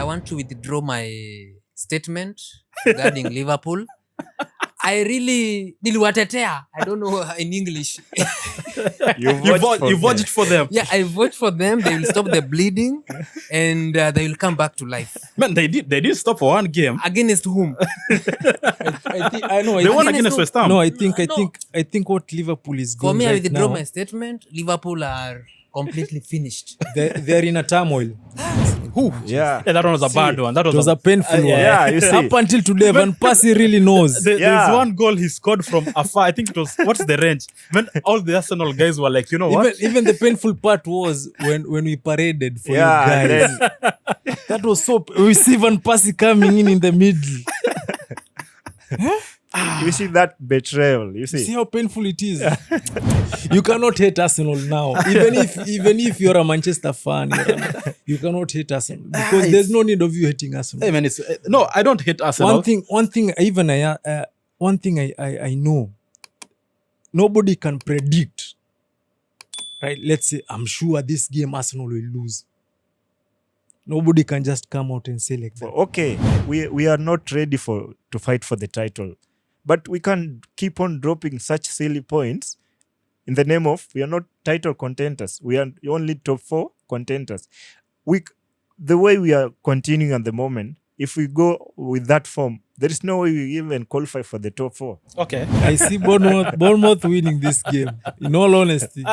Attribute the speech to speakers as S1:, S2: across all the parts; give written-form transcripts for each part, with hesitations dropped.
S1: I want to withdraw my statement regarding Liverpool. I really niliwatetea. I don't know in English.
S2: You voted for them.
S1: Yeah, I vote for them. They will stop the bleeding and they will come back to life.
S2: Man, they did stop for one game.
S1: Against whom?
S2: They won against West Ham.
S3: No, I think what Liverpool is
S1: For
S3: doing
S1: me, I
S3: right
S1: withdraw
S3: now,
S1: my statement. Liverpool are completely finished.
S3: they're in a turmoil.
S2: Yeah, that one was a bad one. That
S3: It was a painful one.
S2: yeah,
S4: you see.
S3: Up until today, Van Persie really knows.
S2: There's one goal he scored from afar. I think it was, what's the range? When all the Arsenal guys were like, you know what?
S3: Even the painful part was when we paraded for you guys. That was so. We see Van Persie coming in the middle.
S4: You see that betrayal. You
S3: See
S4: see.
S3: how painful it is. You cannot hate Arsenal now, even if you're a Manchester fan. You cannot hate Arsenal because there's no need of you hating Arsenal.
S2: Hey man, it's no, I don't hate Arsenal.
S3: One thing I know. Nobody can predict. Right? Let's say I'm sure this game Arsenal will lose. Nobody can just come out and say like that.
S4: Okay, we are not ready to fight for the title, but we can keep on dropping such silly points in the name of we are not title contenders. We are only top 4 contenders. The way we are continuing at the moment, if we go with that form, there is no way we even qualify for the top 4.
S2: Okay.
S3: I see Bournemouth winning this game. In all honesty,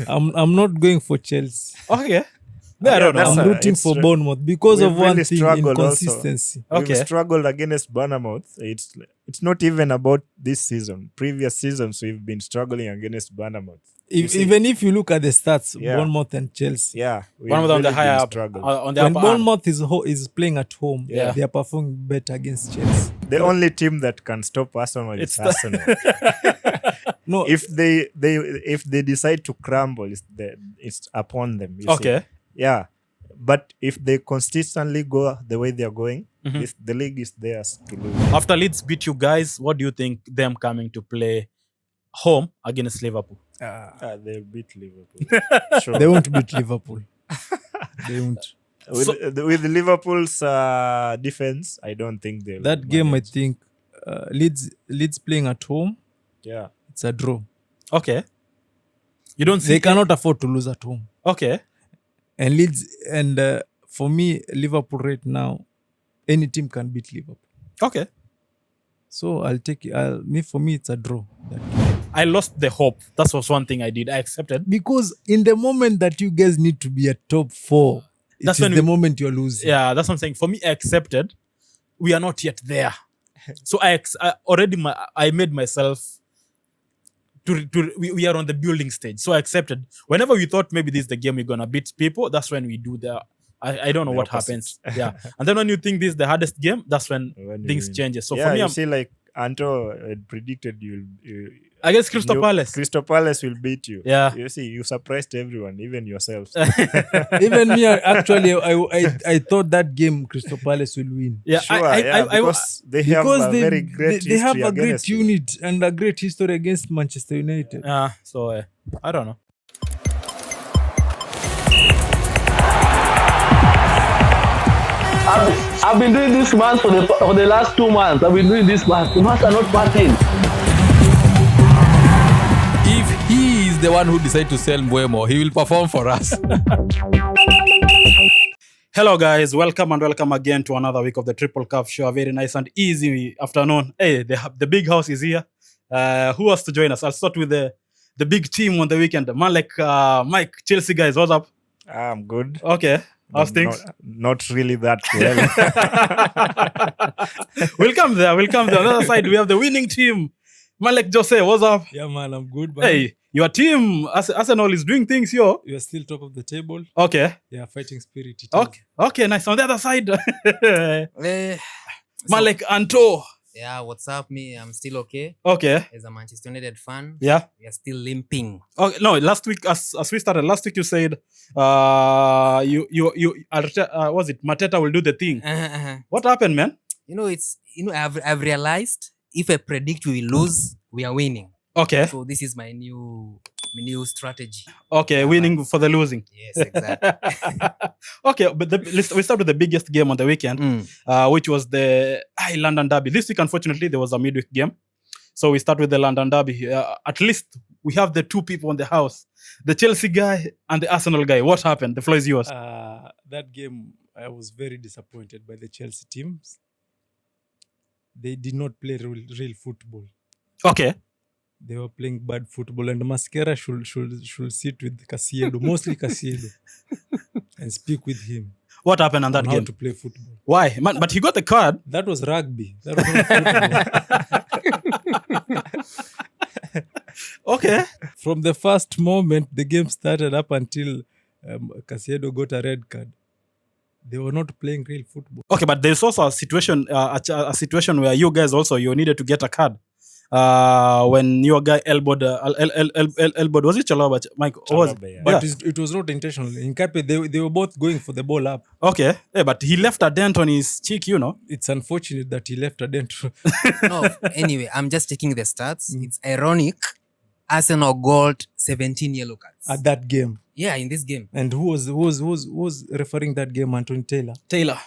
S3: I'm not going for Chelsea.
S2: Okay. I don't know.
S3: I'm rooting for Bournemouth because of one thing:
S4: struggled
S3: inconsistency.
S2: Okay.
S4: We've struggled against Bournemouth. It's not even about this season. Previous seasons we've been struggling against Bournemouth.
S3: Even if you look at the stats,
S4: Yeah.
S3: Bournemouth and Chelsea.
S4: Yeah,
S2: One of them on the higher up,
S4: struggle.
S2: on the
S3: When
S2: upper hand.
S3: Bournemouth is playing at home,
S2: Yeah.
S3: they are performing better against Chelsea.
S4: The only team that can stop Arsenal is
S2: It's
S4: Arsenal.
S3: No,
S4: If they decide to crumble, it's upon them. You see.
S2: Okay.
S4: Yeah, but if they consistently go the way they are going,
S2: Mhm.
S4: the league is theirs to lose.
S2: After Leeds beat you guys, what do you think them coming to play home against Liverpool?
S4: They'll beat Liverpool. Sure.
S3: they won't beat Liverpool. They won't.
S4: With Liverpool's defense, I don't think they'll.
S3: That game, I
S4: manage.
S3: think, Leeds playing at home,
S4: Yeah.
S3: it's a draw.
S2: Okay. You don't see
S3: They cannot afford to lose at home.
S2: Okay.
S3: And Leeds, and for me, Liverpool right now, any team can beat Liverpool.
S2: Okay.
S3: So I'll take it. For me, it's a draw.
S2: I lost the hope. That was one thing I did. I accepted.
S3: Because in the moment that you guys need to be a top 4,
S2: That's
S3: it's
S2: when
S3: the
S2: we-
S3: moment you're losing.
S2: Yeah, that's what I'm saying. For me, I accepted. We are not yet there. So I made myself we are on the building stage. So I accepted. Whenever we thought maybe this is the game we're gonna beat people, that's when we do the I don't know
S4: The
S2: what
S4: opposite.
S2: happens. Yeah. And then when you think this is the hardest game, that's when
S4: When you
S2: things
S4: win.
S2: changes. So
S4: Yeah,
S2: for me,
S4: you see, like Anto had predicted
S2: against Crystal Palace.
S4: Crystal Palace will beat you.
S2: Yeah.
S4: You see, you surprised everyone, even yourselves.
S3: Even me, actually, I thought that game Crystal Palace will win.
S2: Yeah,
S4: Sure, because they have
S3: Because
S4: a very great
S3: they have
S4: history
S3: a great
S4: against you.
S3: unit and a great history against Manchester United.
S2: So I don't know.
S5: I've been doing this month for the last 2 months. I've been doing this month. The months are not passing.
S6: If he is the one who decides to sell Mbeumo, he will perform for us.
S2: Hello guys, welcome again to another week of the Triple Cup Show. A very nice and easy afternoon. Hey, the big house is here. Who wants to join us? I'll start with the big team on the weekend. Man like Mike, Chelsea guys, what's up?
S4: I'm good.
S2: Okay, how's things?
S4: Not really that well.
S2: We'll come there. On the other side, we have the winning team. Man like Jose, what's up?
S3: Yeah, man, I'm good. Man.
S2: Hey, your team, Arsenal is doing things, yo.
S3: You are still top of the table.
S2: Okay.
S3: Yeah, fighting spirit. it is.
S2: Okay, nice. On the other side,
S1: So,
S2: man like Anto.
S1: yeah, what's up? Me, I'm still okay.
S2: Okay.
S1: As a Manchester United fan,
S2: Yeah.
S1: we are still limping.
S2: Okay, no, last week as we started, you said was it Mateta will do the thing. What happened, man?
S1: I've realized if I predict we will lose, we are winning.
S2: Okay.
S1: So this is my new New strategy.
S2: Okay, winning for the losing.
S1: Yes, exactly.
S2: Okay, but we start with the biggest game on the weekend, which was the London Derby. This week, unfortunately, there was a midweek game. So we start with the London Derby. At least we have the two people in the house, the Chelsea guy and the Arsenal guy. What happened? The floor is yours.
S3: That game, I was very disappointed by the Chelsea teams. They did not play real football.
S2: Okay.
S3: They were playing bad football, and Mascara should sit with Casiedro, mostly Casiedro, and speak with him.
S2: What happened on that
S3: on
S2: game?
S3: How to play football.
S2: Why? Man, but he got the card.
S3: That was rugby. That was not football.
S2: Okay.
S3: From the first moment the game started up until Casiedro got a red card, they were not playing real football.
S2: Okay, but there's also a situation where you guys also you needed to get a card. When your guy elbowed, was it Chalobah? Mike, was it?
S4: Yeah.
S3: But it was not intentional. In Cape, they were both going for the ball up.
S2: Okay, yeah, but he left a dent on his cheek, you know.
S3: It's unfortunate that he left a dent.
S1: No, anyway, I'm just taking the stats. It's ironic. Arsenal got 17 yellow cards.
S3: At that game.
S1: Yeah, in this game.
S3: And who was referring that game? Anthony
S2: Taylor.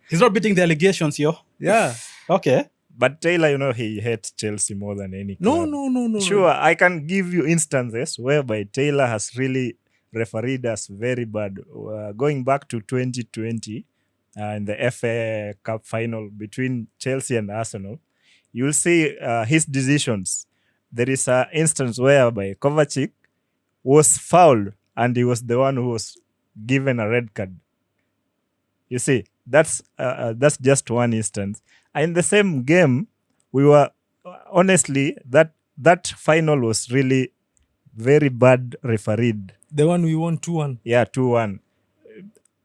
S2: He's not beating the allegations, yo.
S3: Yeah.
S2: Okay.
S4: But Taylor, he hates Chelsea more than any
S3: No.
S4: club. Sure, I can give you instances whereby Taylor has really refereed us very bad. Going back to 2020 in the FA Cup final between Chelsea and Arsenal, you'll see his decisions. There is an instance whereby Kovacic was fouled and he was the one who was given a red card. You see, that's just one instance. In the same game, we were honestly that final was really very bad refereed.
S3: The one we won 2-1.
S4: Yeah, 2-1.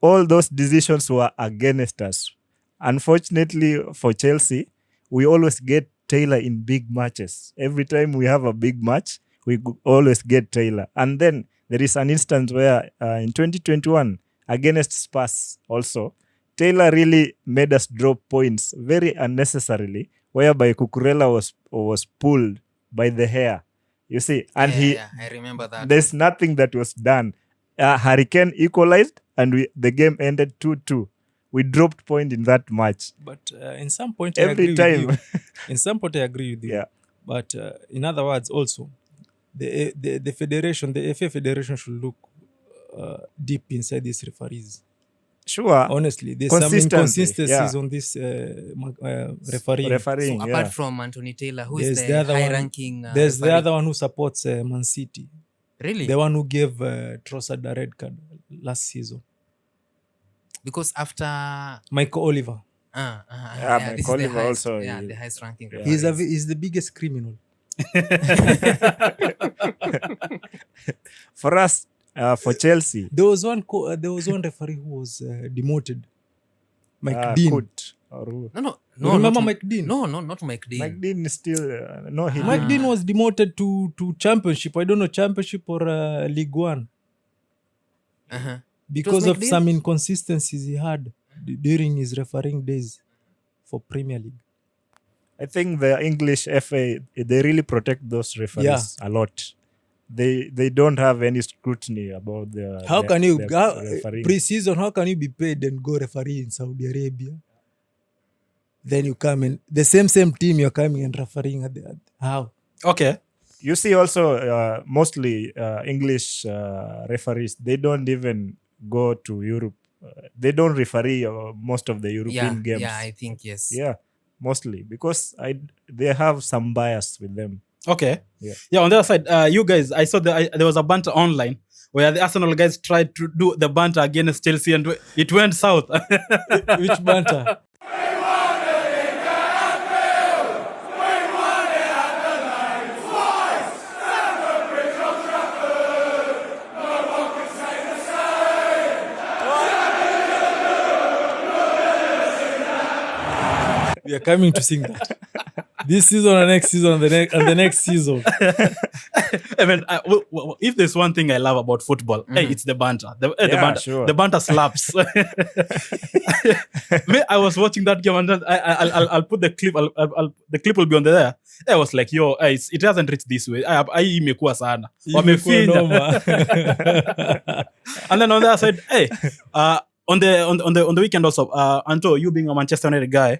S4: All those decisions were against us. Unfortunately for Chelsea, we always get Taylor in big matches. Every time we have a big match, we always get Taylor. And then there is an instance where in 2021 against Spurs also, Taylor really made us drop points very unnecessarily, whereby Cucurella was pulled by the hair. You see, and
S1: I remember that.
S4: There's nothing that was done. Hurricane equalized, and the game ended 2-2. We dropped point in that match.
S3: But in some point,
S4: Every time.
S3: With you. In some point, I agree with you.
S4: Yeah.
S3: But in other words, also, the federation, the FA Federation should look deep inside these referees.
S4: Sure.
S3: Honestly, there's some inconsistencies on this refereeing.
S4: Refereeing,
S1: So apart from Anthony Taylor, who is
S3: There's
S1: the
S3: the other one-
S1: high-ranking
S3: There's the
S1: referee?
S3: other one who supports Man City.
S1: Really?
S3: The one who gave Trossard a red card last season.
S1: Because after...
S3: Michael Oliver.
S1: this is the
S4: Oliver
S1: highest,
S4: also,
S1: the highest ranking
S4: Yeah.
S1: referee.
S3: He's the biggest criminal.
S4: For us, for Chelsea,
S3: There was one referee who was demoted. Mike Dean.
S4: Kut, or who?
S1: No,
S3: You remember
S1: not
S3: Mike Dean?
S1: No, not Mike Dean.
S4: Mike Dean is still no. He
S3: Mike
S4: didn't.
S3: Dean was demoted to Championship. I don't know, Championship or League One.
S1: Uh-huh.
S3: Because
S1: Mike
S3: of
S1: Dean?
S3: some inconsistencies he had during his refereeing days for Premier League.
S4: I think the English FA, they really protect those referees a lot. They don't have any scrutiny about the
S3: How can you
S4: refereeing.
S3: pre-season? How can you be paid and go referee in Saudi Arabia? Then you come in the same team. You're coming and refereeing at the how?
S2: Okay.
S4: You see also mostly English referees, they don't even go to Europe. They don't referee most of the European games.
S1: Yeah, I think yes.
S4: Yeah, mostly because they have some bias with them.
S2: Okay.
S4: Yeah.
S2: On the other side, you guys, I saw there was a banter online where the Arsenal guys tried to do the banter against Chelsea and it went south.
S3: Which banter? We are coming to sing that. This season and next season and the next season.
S2: I mean, if there's one thing I love about football, hey, it's the banter. The banter,
S4: sure.
S2: the banter slaps. I was watching that game, and then I'll put the clip. The clip will be on there. I was like, yo, it hasn't reached this way. I imekuwa sana. Wamefinya.
S3: Noma.
S2: And then on the other side, hey, on the weekend also, Anto, you being a Manchester United guy,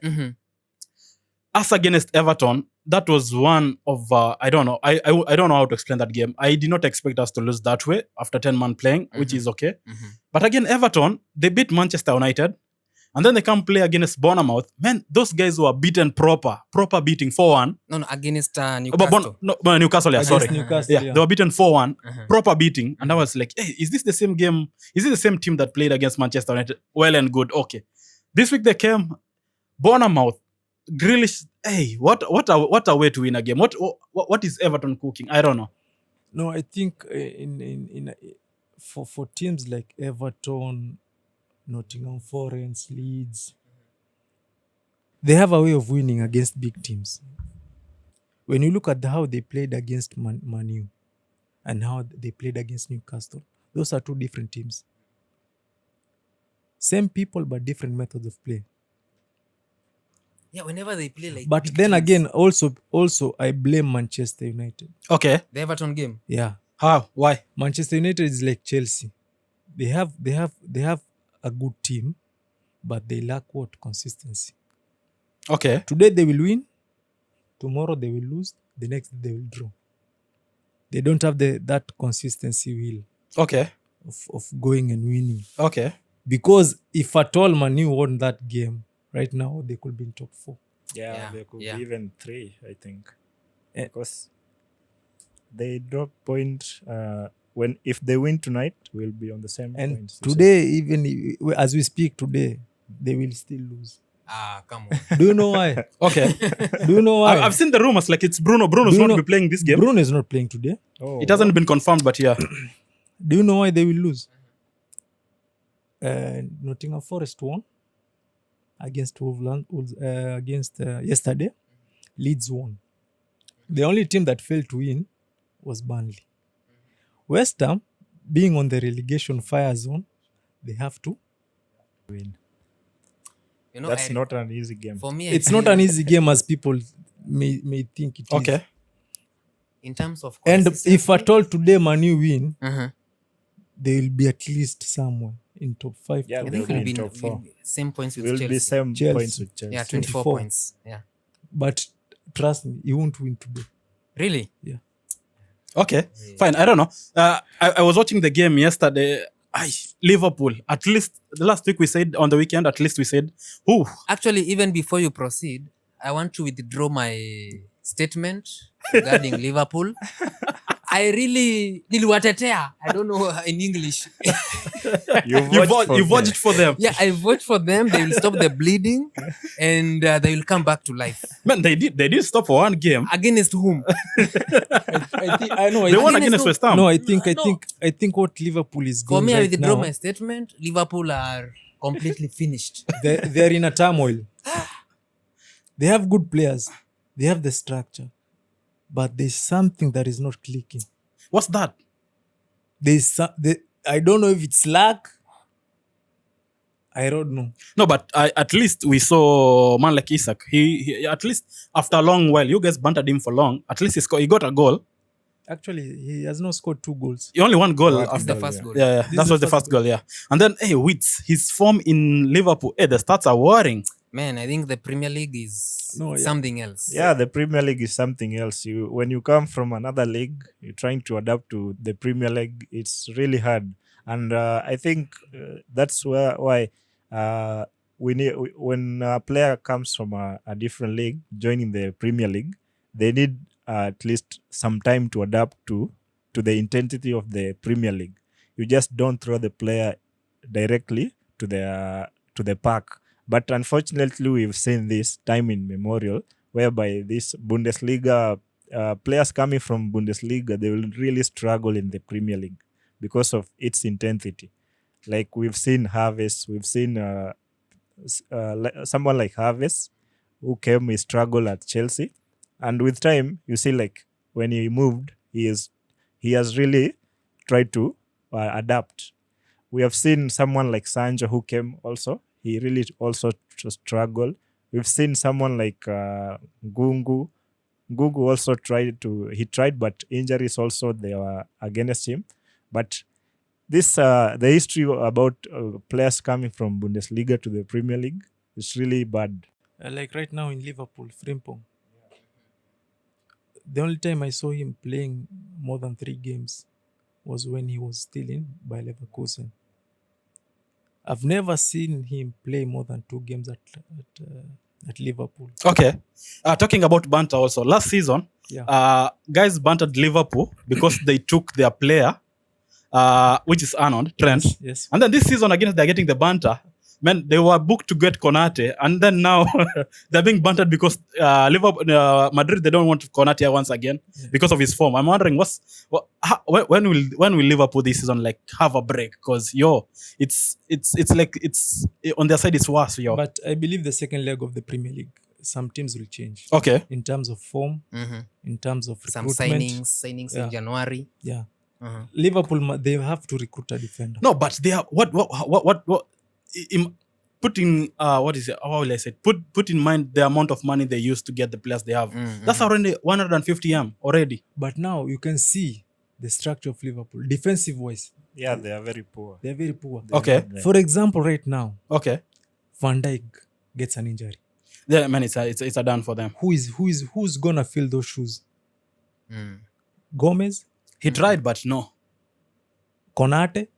S2: us against Everton, that was one of I don't know. I don't know how to explain that game. I did not expect us to lose that way after 10 man playing, which is okay. But again, Everton, they beat Manchester United, and then they come play against Bournemouth. Man, those guys were beaten proper beating 4-1.
S1: No, against Newcastle.
S2: Newcastle, yeah, sorry.
S3: Newcastle,
S2: Yeah, they were beaten 4-1, proper beating. And I was like, hey, is this the same game? Is this the same team that played against Manchester United? Well and good, okay. This week they came, Bournemouth, Grealish, hey, what a way to win a game. What is Everton cooking? I don't know.
S3: No, I think for teams like Everton, Nottingham Forest, Leeds, they have a way of winning against big teams. When you look at how they played against Man U and how they played against Newcastle, those are two different teams. Same people, but different methods of play.
S1: Yeah, whenever they play like.
S3: But then again, also I blame Manchester United.
S2: Okay.
S1: The Everton game.
S3: Yeah.
S2: How? Why?
S3: Manchester United is like Chelsea. They have a good team, but they lack what? Consistency.
S2: Okay.
S3: Today they will win, tomorrow they will lose, the next day they will draw. They don't have that consistency will
S2: Okay.
S3: of going and winning.
S2: Okay.
S3: Because if at all Man U won that game, right now they could be in top 4.
S4: Yeah, they could
S1: yeah.
S4: be even 3, I think.
S3: Eh.
S4: Because they drop point if they win tonight, we'll be on the same
S3: And
S4: points.
S3: today, even as we speak today, they will still lose.
S1: Come on.
S3: Do you know why?
S2: Okay.
S3: Do you know why?
S2: I've seen the rumors like it's Bruno. Bruno's
S3: Do you
S2: not
S3: know-
S2: be playing this game.
S3: Bruno is not playing today.
S4: Oh,
S2: It hasn't been confirmed, but yeah.
S3: Do you know why they will lose? Nottingham Forest won against Wolves yesterday. Leeds won. The only team that failed to win was Burnley. West Ham, being on the relegation fire zone, they have to.
S4: win.
S1: You know,
S4: That's not an easy game.
S1: For me, I
S3: It's not
S1: feel
S3: an easy game as people may think it is.
S2: Okay.
S1: in terms of.
S3: And if at all today Man U win,
S1: Uh-huh.
S3: they will be at least somewhere in top 5.
S4: Yeah,
S1: I
S3: top
S1: think
S4: they'll
S1: we'll
S4: be
S1: be
S4: in top 4.
S1: same points with
S4: We'll
S1: Chelsea.
S4: be same
S3: Chelsea.
S4: points with Chelsea.
S1: Yeah, 24
S3: 24.
S1: points. Yeah.
S3: But trust me, you won't win today.
S1: Really?
S2: Okay. Fine. I don't know. I was watching the game yesterday. Liverpool. At least the last week we said on the weekend. At least we said, "Who?"
S1: Actually, even before you proceed, I want to withdraw my statement regarding Liverpool. I really niliwatetea. I don't know in English.
S2: You voted for them.
S1: Yeah, I vote for them. They will stop the bleeding, and they will come back to life.
S2: Man, they did stop for one game.
S1: Against whom?
S3: I know.
S2: They won
S1: Against
S2: against
S1: who?
S2: West Ham.
S3: No, I think what Liverpool is
S1: For
S3: going
S1: me, I
S3: right
S1: withdraw
S3: now,
S1: my statement. Liverpool are completely finished.
S3: they're in a turmoil. They have good players. They have the structure. But there's something that is not clicking.
S2: What's that?
S3: I don't know if it's luck. I don't know.
S2: No, but at least we saw a man like Isak. He at least after a long while, you guys bantered him for long. At least he got a goal.
S3: Actually, he has not scored 2 goals.
S2: He only one goal
S4: What?
S1: It's
S2: after.
S1: the first goal.
S2: Yeah,
S3: This
S2: that
S3: is
S2: was
S3: the
S2: the first goal. Yeah, and then Wits, his form in Liverpool. The stats are worrying.
S1: Man, I think the Premier League is
S3: No, yeah.
S1: something else.
S4: Yeah, the Premier League is something else. When you come from another league, you're trying to adapt to the Premier League. It's really hard, and I think that's why when a player comes from a different league, joining the Premier League, they need at least some time to adapt to the intensity of the Premier League. You just don't throw the player directly to the park. But unfortunately, we've seen this time in memorial, whereby this Bundesliga players coming from Bundesliga, they will really struggle in the Premier League because of its intensity. Like we've seen Harvest, we've seen someone like Harvest who came, he struggled at Chelsea, And with time, you see, like when he moved, he has really tried to adapt. We have seen someone like Sancho who came also. He really also struggled. We've seen someone like Gungu. Gungu also tried, but injuries also they were against him. But this the history about players coming from Bundesliga to the Premier League is really bad.
S3: Like right now in Liverpool, Frimpong. The only time I saw him playing more than 3 games was when he was still in by Leverkusen. I've never seen him play more than 2 games at Liverpool.
S2: Okay. Talking about banter also. Last season, guys bantered Liverpool because they took their player, which is Arnold, Trent.
S3: Yes.
S2: And then this season again, they're getting the banter. Man, they were booked to get Konate, and then now they're being bantered because Liverpool, Madrid, they don't want Konate once again because of his form. I'm wondering when will Liverpool this season like have a break? Because it's like it's on their side it's worse.
S3: But I believe the second leg of the Premier League, some teams will change.
S2: Okay.
S3: In terms of form, in terms of
S1: Some
S3: recruitment.
S1: signings in January.
S3: Yeah. Liverpool, they have to recruit a defender.
S2: No, but they are what put in what is it? How will I say? Put in mind the amount of money they used to get the players they have. That's already 150 already.
S3: But now you can see the structure of Liverpool, defensive wise.
S4: Yeah, they are very poor.
S3: They're very poor.
S2: Okay.
S3: For example, right now,
S2: Okay.
S3: Van Dijk gets an injury.
S2: Yeah, man, it's a done for them.
S3: Who's gonna fill those shoes? Gomez,
S2: He tried, but no.
S3: Konate.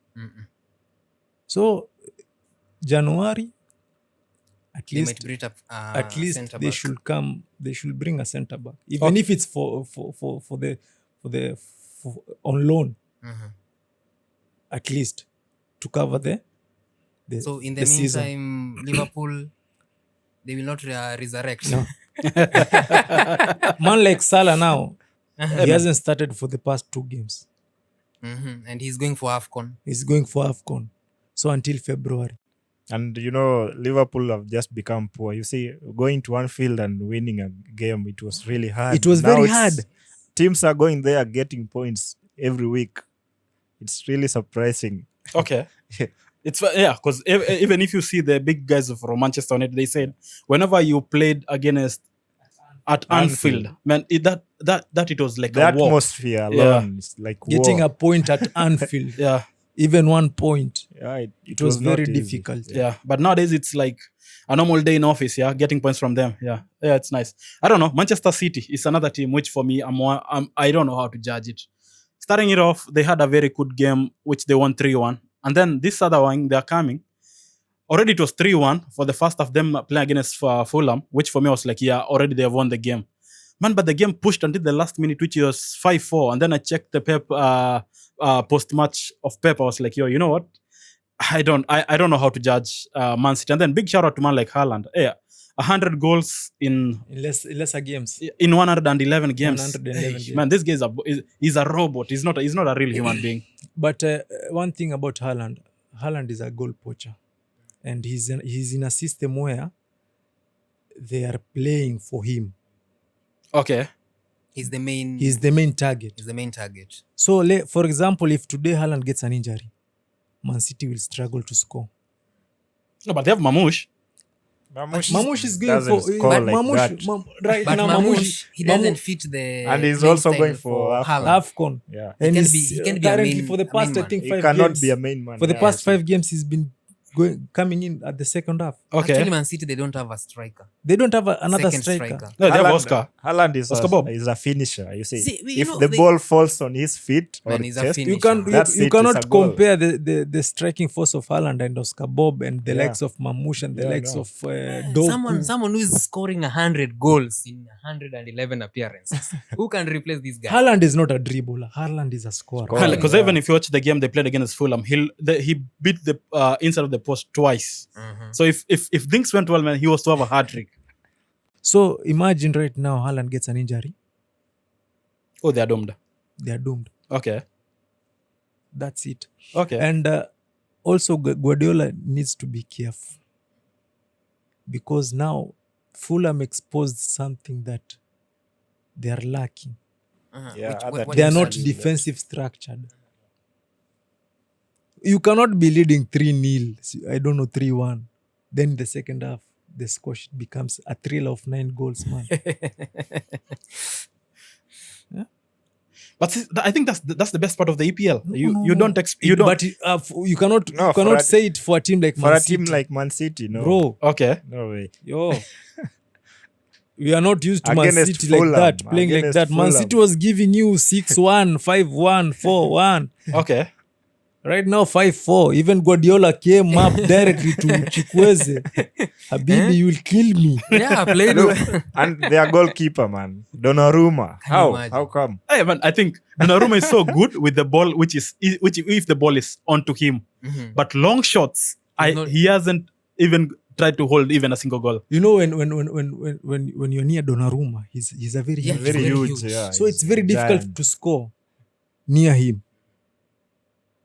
S3: So January, at
S1: They
S3: least
S1: might bring up
S3: at least
S1: centre
S3: they
S1: back.
S3: should come. They should bring a centre back, even if it's for on loan, at least to cover the
S1: So in the
S3: season.
S1: meantime, Liverpool, they will not resurrect.
S3: No. Man like Salah now, he hasn't started for the past 2 games.
S1: And he's going for AFCON.
S3: He's going for AFCON. So until February.
S4: And Liverpool have just become poor. You see, going to Anfield and winning a game, it was really hard.
S3: It was
S4: Now
S3: very hard.
S4: Teams are going there getting points every week. It's really surprising.
S2: Okay. It's because even if you see the big guys from Manchester United, they said whenever you played against at Anfield, man, that it was like
S4: The
S2: a war.
S4: atmosphere alone is like
S3: Getting
S4: war.
S3: a point at Anfield,
S2: Yeah,
S3: even 1 point,
S4: Yeah,
S3: it was
S4: not
S3: very
S4: easy.
S3: difficult.
S2: yeah. But nowadays it's like a normal day in office. Yeah, getting points from them. Yeah, it's nice. I don't know. Manchester City is another team which for me I don't know how to judge it. Starting it off, they had a very good game which they won 3-1, and then this other one they're coming. Already it was 3-1 for the first of them playing against Fulham, which for me was like, yeah, already they have won the game. Man, but the game pushed until the last minute, which was 5-4. And then I checked the Pep post-match of Pep. I was like, you know what? I don't know how to judge Man City. And then big shout out to man like Haaland. 100 goals in
S3: Lesser games.
S2: 111 games.
S3: 111 games.
S2: Man, this guy is a robot. He's not a real human being.
S3: But one thing about Haaland is a goal poacher. And he's in a system where they are playing for him.
S2: Okay.
S1: He's the main
S3: target.
S1: He's the main target.
S3: So, for example, if today Haaland gets an injury, Man City will struggle to score.
S2: No, but they have Mamouche.
S3: Mamouche is going
S4: doesn't
S3: for
S4: score like
S3: Mamouche.
S4: that.
S3: Right
S1: But
S3: now,
S1: Mamouche, he doesn't
S3: Mamouche-
S1: fit the
S4: And he's
S1: main
S4: also
S1: style
S4: going for
S1: Haaland.
S3: AFCON.
S4: Yeah.
S3: And
S1: can
S3: he's
S1: be- he can be a
S3: currently
S1: main-
S3: for the
S1: a
S3: past,
S1: main
S3: I think,
S4: He
S3: 5
S4: cannot
S3: games.
S4: be a main man.
S3: For the
S1: Yeah,
S3: past
S1: so-
S3: 5 games, he's been coming in at the second half.
S2: Okay.
S1: Actually, Man City, they don't have a striker.
S3: They don't have another
S1: Second
S3: striker.
S2: No, they have
S4: Haaland-
S2: Oscar.
S4: Haaland is
S2: Oscar Bob.
S4: a finisher. You see,
S1: See,
S4: if the ball falls on his feet or
S1: Man, he's a
S4: chest,
S1: finisher.
S4: That's
S3: You
S4: it,
S3: cannot
S4: it's a goal.
S3: compare the striking force of Haaland and Oscar Bob and the
S4: Yeah.
S3: likes of Mamouche and the
S4: Yeah,
S3: likes
S4: no.
S3: of Doku.
S1: Someone who is scoring 100 goals in 111 appearances. Who can replace this guy?
S3: Haaland is not a dribbler. Haaland is a scorer.
S4: Scorer.
S2: Because even if you watch the game they played against Fulham, he beat the inside of the post twice. So if things went well, man, he was to have a hat trick.
S3: So imagine right now Haaland gets an injury.
S2: Oh, they are doomed.
S3: They are doomed.
S2: Okay.
S3: That's it.
S2: Okay.
S3: And also Guardiola needs to be careful. Because now Fulham exposed something that they are lacking.
S4: Yeah,
S1: Which-
S4: other
S1: what
S3: They are not
S1: exactly?
S3: defensive structured. You cannot be leading 3-0. I don't know, 3-1. Then the second half, the score becomes a thrill of 9 goals, man.
S2: But I think that's the best part of the EPL.
S3: No,
S2: you
S3: no,
S2: you
S3: no.
S2: don't you don't.
S3: But you cannot
S4: No, for a-
S3: say it for a team like
S4: For
S3: Man
S4: a
S3: City.
S4: team like Man City, no.
S3: Bro,
S2: Okay.
S4: No way.
S3: yo. We are not used to Man
S4: Against
S3: City like
S4: Fulham,
S3: that, playing like
S4: against
S3: that. Man
S4: Fulham.
S3: City was giving you 6-1, 5-1, 4-1.
S2: Okay.
S3: Right now, 5-4. Even Guardiola came up directly to Chukwueze. Habibi, you will kill me.
S1: Yeah, played.
S4: And their goalkeeper, man, Donnarumma.
S1: Can you
S4: How?
S1: imagine?
S4: How come?
S2: Hey, man, I think Donnarumma is so good with the ball, which if the ball is onto him,
S1: Mhm.
S2: but long shots,
S1: not-
S2: he hasn't even tried to hold even a single goal.
S3: You know, when you're near Donnarumma, he's a very
S1: Yeah,
S3: huge
S4: Very
S1: very
S4: huge.
S1: huge.
S4: Yeah,
S3: So
S4: he's
S3: it's very
S4: a
S3: difficult
S4: giant.
S3: to score near him.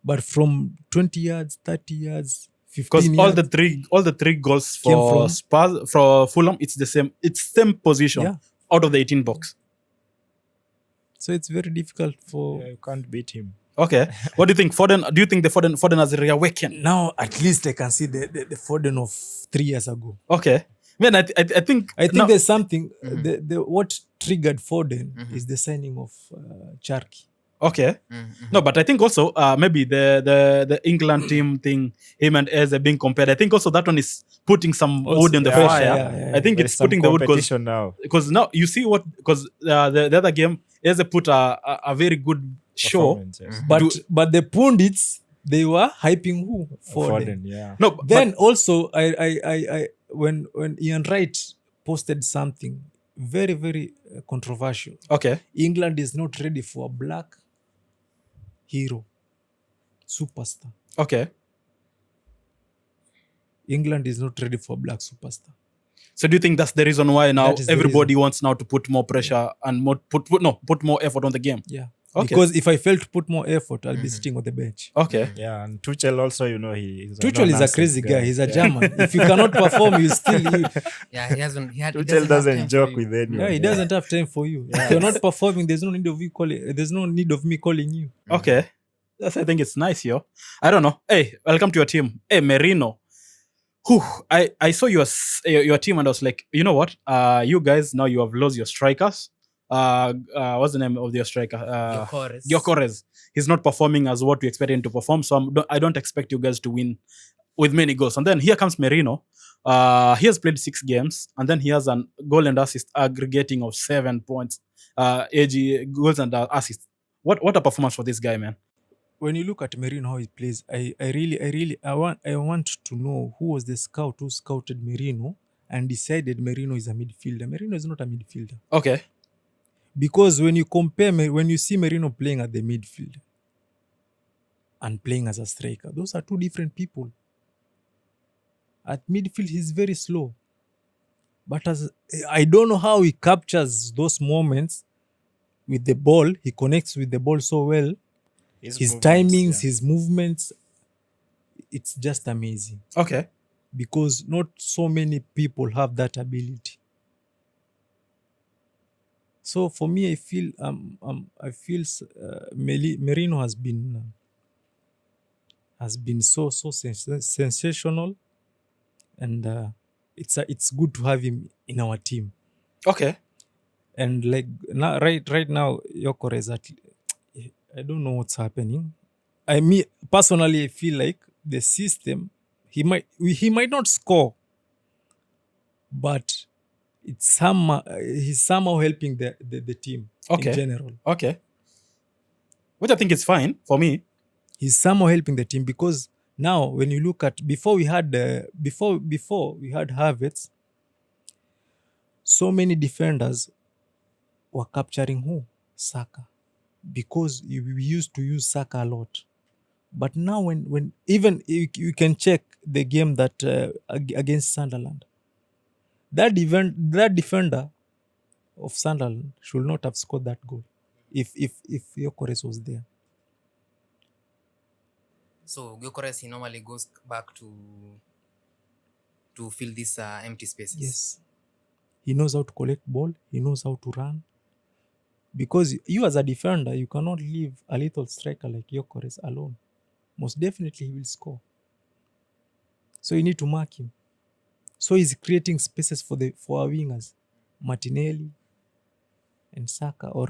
S3: But from 20 yards, 30 yards, 15
S2: Because
S3: yards.
S2: all the three goals
S3: Came
S2: for
S3: from-
S2: Spurs, for Fulham, it's the same. It's same position
S3: Yeah.
S2: out of the 18 box.
S3: So it's very difficult for...
S4: Yeah, you can't beat him.
S2: Okay. What do you think, Foden? Do you think the Foden has reawakened?
S3: Now, at least I can see the Foden of 3 years ago.
S2: Okay. Man, I think
S3: I think
S2: now-
S3: there's something... what triggered Foden is the signing of Charky.
S2: Okay. No, but I think also maybe the England team thing, him and Eze being compared. I think also that one is putting some
S3: Also,
S2: wood in the
S3: yeah,
S2: fire.
S3: yeah.
S2: I think
S4: There
S2: it's
S4: is some
S2: putting the wood
S4: competition now.
S2: because now you see what because the other game Eze put a very good show.
S4: Performance, yes.
S3: But the pundits, they were hyping who? Foden.
S4: Yeah.
S2: No,
S3: Then also, I when Ian Wright posted something very, very controversial.
S2: okay.
S3: England is not ready for a black hero, superstar.
S2: Okay.
S3: England is not ready for a black superstar.
S2: So do you think that's the reason why now
S3: That is the
S2: everybody wants now to put more pressure and more put more effort on the game?
S3: Yeah.
S2: Okay.
S3: Because if I fail to put more effort, I'll be sitting on the bench.
S2: Okay.
S4: Yeah, and Tuchel also, he's
S3: Tuchel is a crazy guy. He's a German. If you cannot perform, you still...
S1: Yeah, he hasn't. He
S4: Tuchel doesn't joke with anyone.
S3: Yeah, he doesn't have time for you. If you're not performing, there's no need of you calling. There's no need of me calling you.
S2: Okay. That's, I think it's nice, yo. I don't know. Hey, welcome to your team. Hey, Merino. Whew, I saw your team and I was like, you know what? You guys, now you have lost your strikers. What's the name of your striker? Gyökeres. He's not performing as what we expected him to perform. So I don't expect you guys to win with many goals. And then here comes Merino. He has played 6 games and then he has an goal and assist aggregating of 7 points. AG goals and assists. What a performance for this guy, man.
S3: When you look at Merino how he plays, I want to know who was the scout who scouted Merino and decided Merino is a midfielder. Merino is not a midfielder.
S2: Okay.
S3: Because when you see Merino playing at the midfield and playing as a striker, those are two different people. At midfield, he's very slow. But I don't know how he captures those moments with the ball. He connects with the ball so well. His timings, his movements, it's just amazing.
S2: Okay.
S3: Because not so many people have that ability. So for me, I feel Merino has been so sensational, and it's good to have him in our team.
S2: Okay.
S3: And like now, right now, Gyökeres I don't know what's happening. Personally, I feel like the system he might not score, but he's somehow helping the team
S2: Okay.
S3: in general.
S2: Okay. Which I think is fine for me.
S3: He's somehow helping the team because now when you look at before we had Havertz, so many defenders were capturing who? Saka. Because we used to use Saka a lot. But now when even you can check the game that against Sunderland, that defender of Sunderland should not have scored that goal if Gyökeres was there.
S1: So Gyökeres, he normally goes back to fill these empty spaces.
S3: Yes. He knows how to collect ball. He knows how to run. Because you as a defender, you cannot leave a little striker like Gyökeres alone. Most definitely he will score. So you need to mark him. So he's creating spaces for our wingers, Martinelli and Saka, or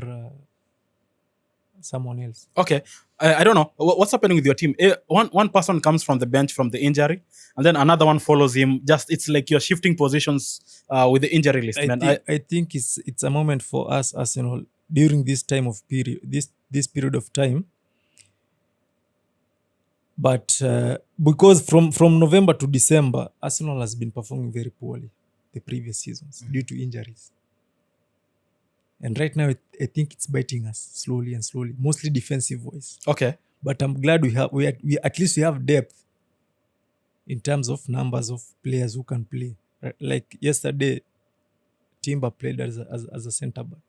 S3: someone else.
S2: Okay, I don't know what's happening with your team. One person comes from the bench from the injury, and then another one follows him. Just it's like you're shifting positions with the injury list, man.
S3: I think it's a moment for us, Arsenal, during this time of period, this period of time. But because from November to December, Arsenal has been performing very poorly the previous seasons due to injuries. And right now, I think it's biting us slowly and slowly, mostly defensive wise.
S2: Okay.
S3: But I'm glad we at least we have depth in terms of numbers of players who can play. Like yesterday, Timber played as a centre back.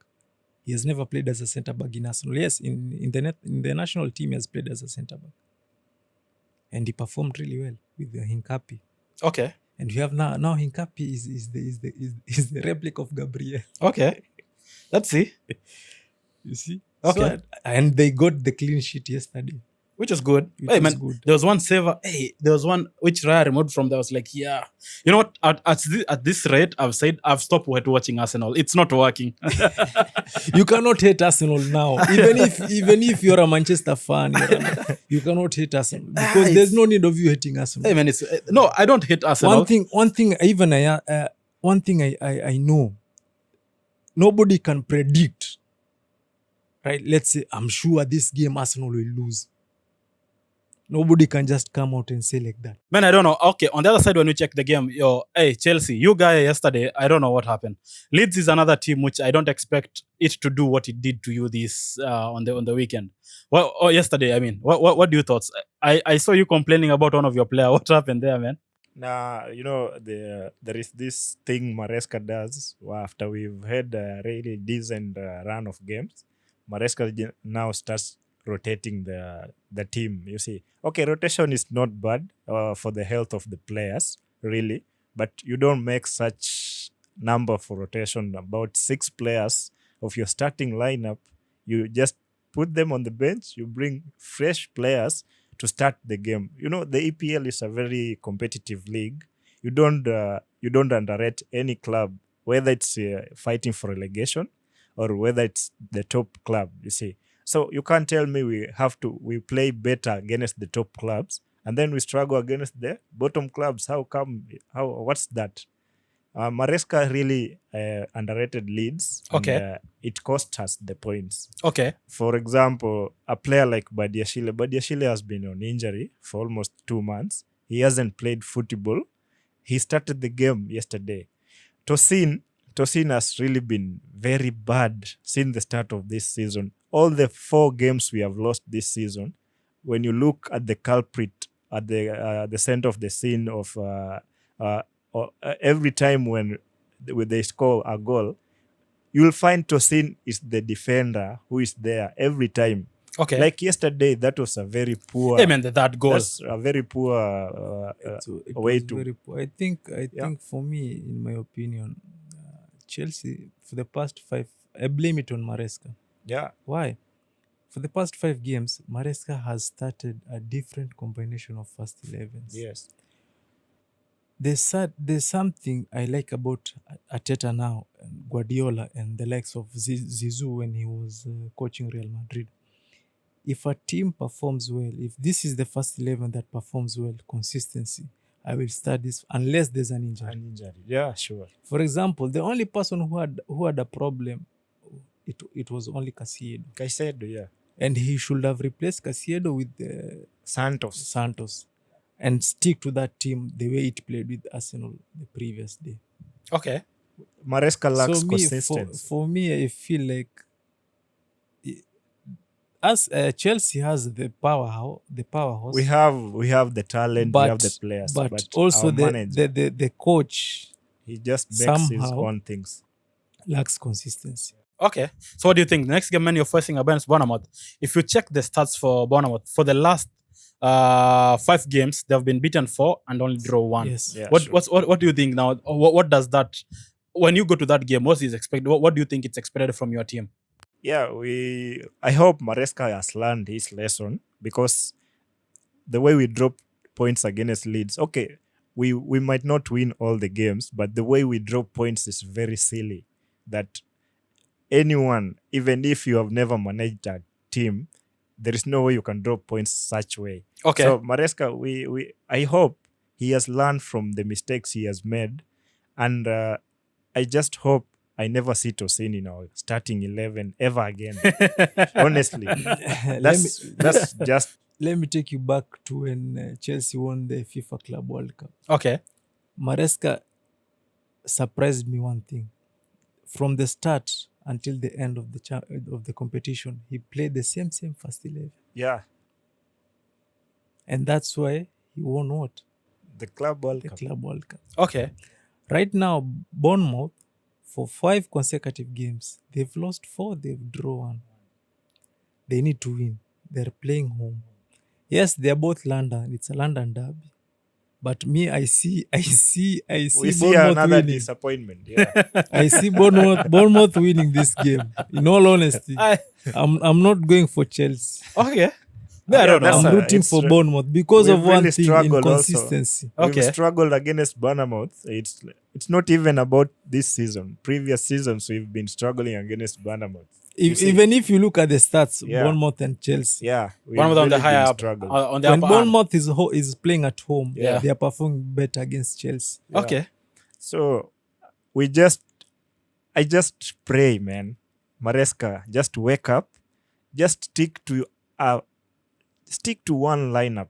S3: He has never played as a centre back in Arsenal. Yes, in the national team, he has played as a centre back, and he performed really well with the Hincapi.
S2: Okay.
S3: And we have now Hincapi is the replica of Gabriel.
S2: Okay. Let's see.
S3: You see?
S2: Okay.
S3: So, and they got the clean sheet yesterday.
S2: Which is good.
S3: Which is good.
S2: There was one saver. Hey, there was one which Raya removed from there. I was like, yeah. You know what? At this rate, I've stopped watching Arsenal. It's not working.
S3: You cannot hate Arsenal now. Even if you're a Manchester fan, you cannot hate Arsenal. Because there's no need of you hating Arsenal.
S2: Hey man, no, I don't hate Arsenal.
S3: One thing I know. Nobody can predict. Right? Let's say, I'm sure this game Arsenal will lose. Nobody can just come out and say like that.
S2: Man, I don't know. Okay, on the other side, when you check the game, hey, Chelsea, you guys yesterday, I don't know what happened. Leeds is another team which I don't expect it to do what it did to you this on the weekend. Well, yesterday, I mean, what do you thoughts? I saw you complaining about one of your players. What happened there, man?
S4: Nah, there is this thing Maresca does after we've had a really decent run of games. Maresca now starts rotating the team, you see. Okay, rotation is not bad for the health of the players, really, but you don't make such number for rotation. About 6 players of your starting lineup, you just put them on the bench, you bring fresh players to start the game. You know, the EPL is a very competitive league. You don't underrate any club, whether it's fighting for relegation or whether it's the top club, you see. So you can't tell me we play better against the top clubs and then we struggle against the bottom clubs. How come? What's that? Maresca really underrated Leeds.
S2: Okay.
S4: And, it cost us the points.
S2: Okay.
S4: For example, a player like Badiashile has been on injury for almost 2 months. He hasn't played football. He started the game yesterday. Tosin has really been very bad since the start of this season. All the 4 games we have lost this season, when you look at the culprit at the center of the scene of every time when they score a goal, you'll find Tosin is the defender who is there every time.
S2: Okay.
S4: Like yesterday, that was a very poor.
S2: Hey man, that goal.
S4: That's a very poor way to.
S3: Very poor. I think for me, in my opinion, Chelsea for the past 5, I blame it on Maresca.
S4: Yeah.
S3: Why? For the past 5 games, Maresca has started a different combination of first 11s.
S4: Yes.
S3: There's something I like about Arteta now, and Guardiola, and the likes of Zizou when he was coaching Real Madrid. If a team performs well, if this is the first 11 that performs well, consistency, I will start this unless there's an injury.
S4: Yeah, sure.
S3: For example, the only person who had a problem, it was only
S4: Caicedo, yeah.
S3: and he should have replaced Caicedo with Santos and stick to that team the way it played with Arsenal the previous day.
S2: Okay.
S4: Maresca lacks
S3: So
S4: consistency.
S3: for me, I feel like as Chelsea has the powerhouse.
S4: We have the talent, we have the players,
S3: but also
S4: our manager,
S3: the coach
S4: he just makes his
S3: somehow
S4: own things.
S3: lacks consistency.
S2: Okay. So what do you think? The next game, man, you're facing against Bournemouth. If you check the stats for Bournemouth, for the last 5 games, they've been beaten 4 and only draw 1.
S3: Yes.
S4: Yeah,
S2: What do you think now? What does that? When you go to that game, what is expected? What do you think it's expected from your team?
S4: Yeah, I hope Maresca has learned his lesson, because the way we drop points against Leeds, okay, we might not win all the games, but the way we drop points is very silly. That anyone, even if you have never managed a team, there is no way you can drop points such way.
S2: Okay.
S4: So Maresca, I hope he has learned from the mistakes he has made, and I just hope I never see Tosin in our starting 11 ever again. Honestly, that's just
S3: Let me take you back to when Chelsea won the FIFA Club World Cup.
S2: Okay.
S3: Maresca surprised me one thing. From the start until the end of the competition, he played the same first 11.
S4: yeah,
S3: And that's why he won what?
S4: the Club World
S3: The
S4: Cup.
S3: Club World Cup.
S2: Okay.
S3: Right now, Bournemouth, for 5 consecutive games, they've lost 4, they've drawn 1. They need to win. They're playing home. Yes, they're both London. It's a London derby. But me, I see
S4: We see
S3: Bournemouth
S4: another
S3: winning.
S4: disappointment. Yeah.
S3: I see Bournemouth winning this game. In all honesty, I'm not going for Chelsea.
S2: Okay. I don't know.
S4: that's
S3: I'm rooting
S4: it's
S3: for
S4: re-
S3: Bournemouth because
S4: we've
S3: of one
S4: really
S3: thing:
S4: struggled also.
S3: inconsistency.
S2: Okay.
S4: We've struggled against Bournemouth. It's not even about this season. Previous seasons we've been struggling against Bournemouth.
S3: Even if you look at the stats,
S4: Yeah.
S3: Bournemouth and Chelsea.
S4: Yeah, we've
S2: One of them
S4: really
S2: the higher
S4: been
S2: up,
S4: struggling.
S2: on the
S3: When
S2: upper hand.
S3: Bournemouth is playing at home,
S2: Yeah.
S3: they are performing better against Chelsea.
S4: Yeah.
S2: Okay.
S4: So I just pray, man. Maresca, just wake up. Just stick to one lineup.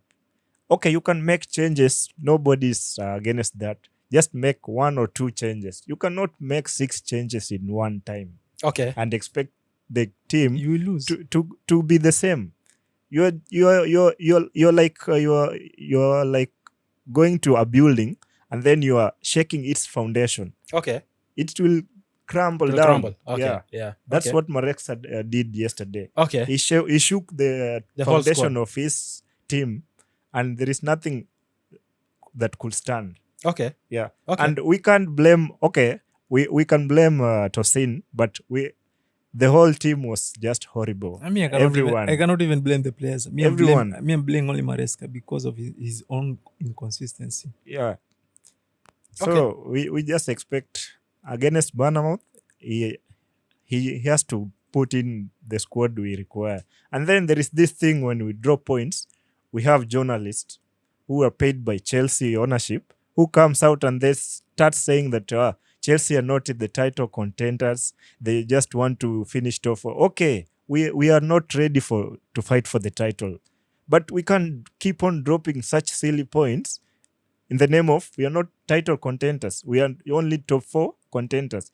S4: Okay, you can make changes. Nobody's against that. Just make 1 or 2 changes. You cannot make 6 changes in one time
S2: Okay.
S4: and expect the team
S3: You will lose.
S4: to be the same. You're like going to a building and then you are shaking its foundation.
S2: Okay.
S4: It will crumble
S2: It'll
S4: down.
S2: crumble. Okay.
S4: Yeah,
S2: Yeah.
S4: that's
S2: okay.
S4: what Maresca did yesterday.
S2: Okay.
S4: He shook the
S2: The whole
S4: foundation
S2: squad.
S4: of his team, and there is nothing that could stand.
S2: Okay.
S4: Yeah,
S2: Okay.
S4: and we can't blame. Okay, we can blame Tosin, but the whole team was just horrible.
S3: I mean,
S4: Everyone.
S3: I cannot even blame the players.
S4: Everyone.
S3: I'm blaming only Maresca because of his own inconsistency.
S4: Yeah. So we just expect against Bournemouth, he has to put in the squad we require. And then there is this thing when we drop points, we have journalists who are paid by Chelsea ownership who comes out and they start saying that Chelsea are not the title contenders. They just want to finish top 4. Okay, we are not ready to fight for the title. But we can't keep on dropping such silly points in the name of we are not title contenders. We are only top 4 contenders.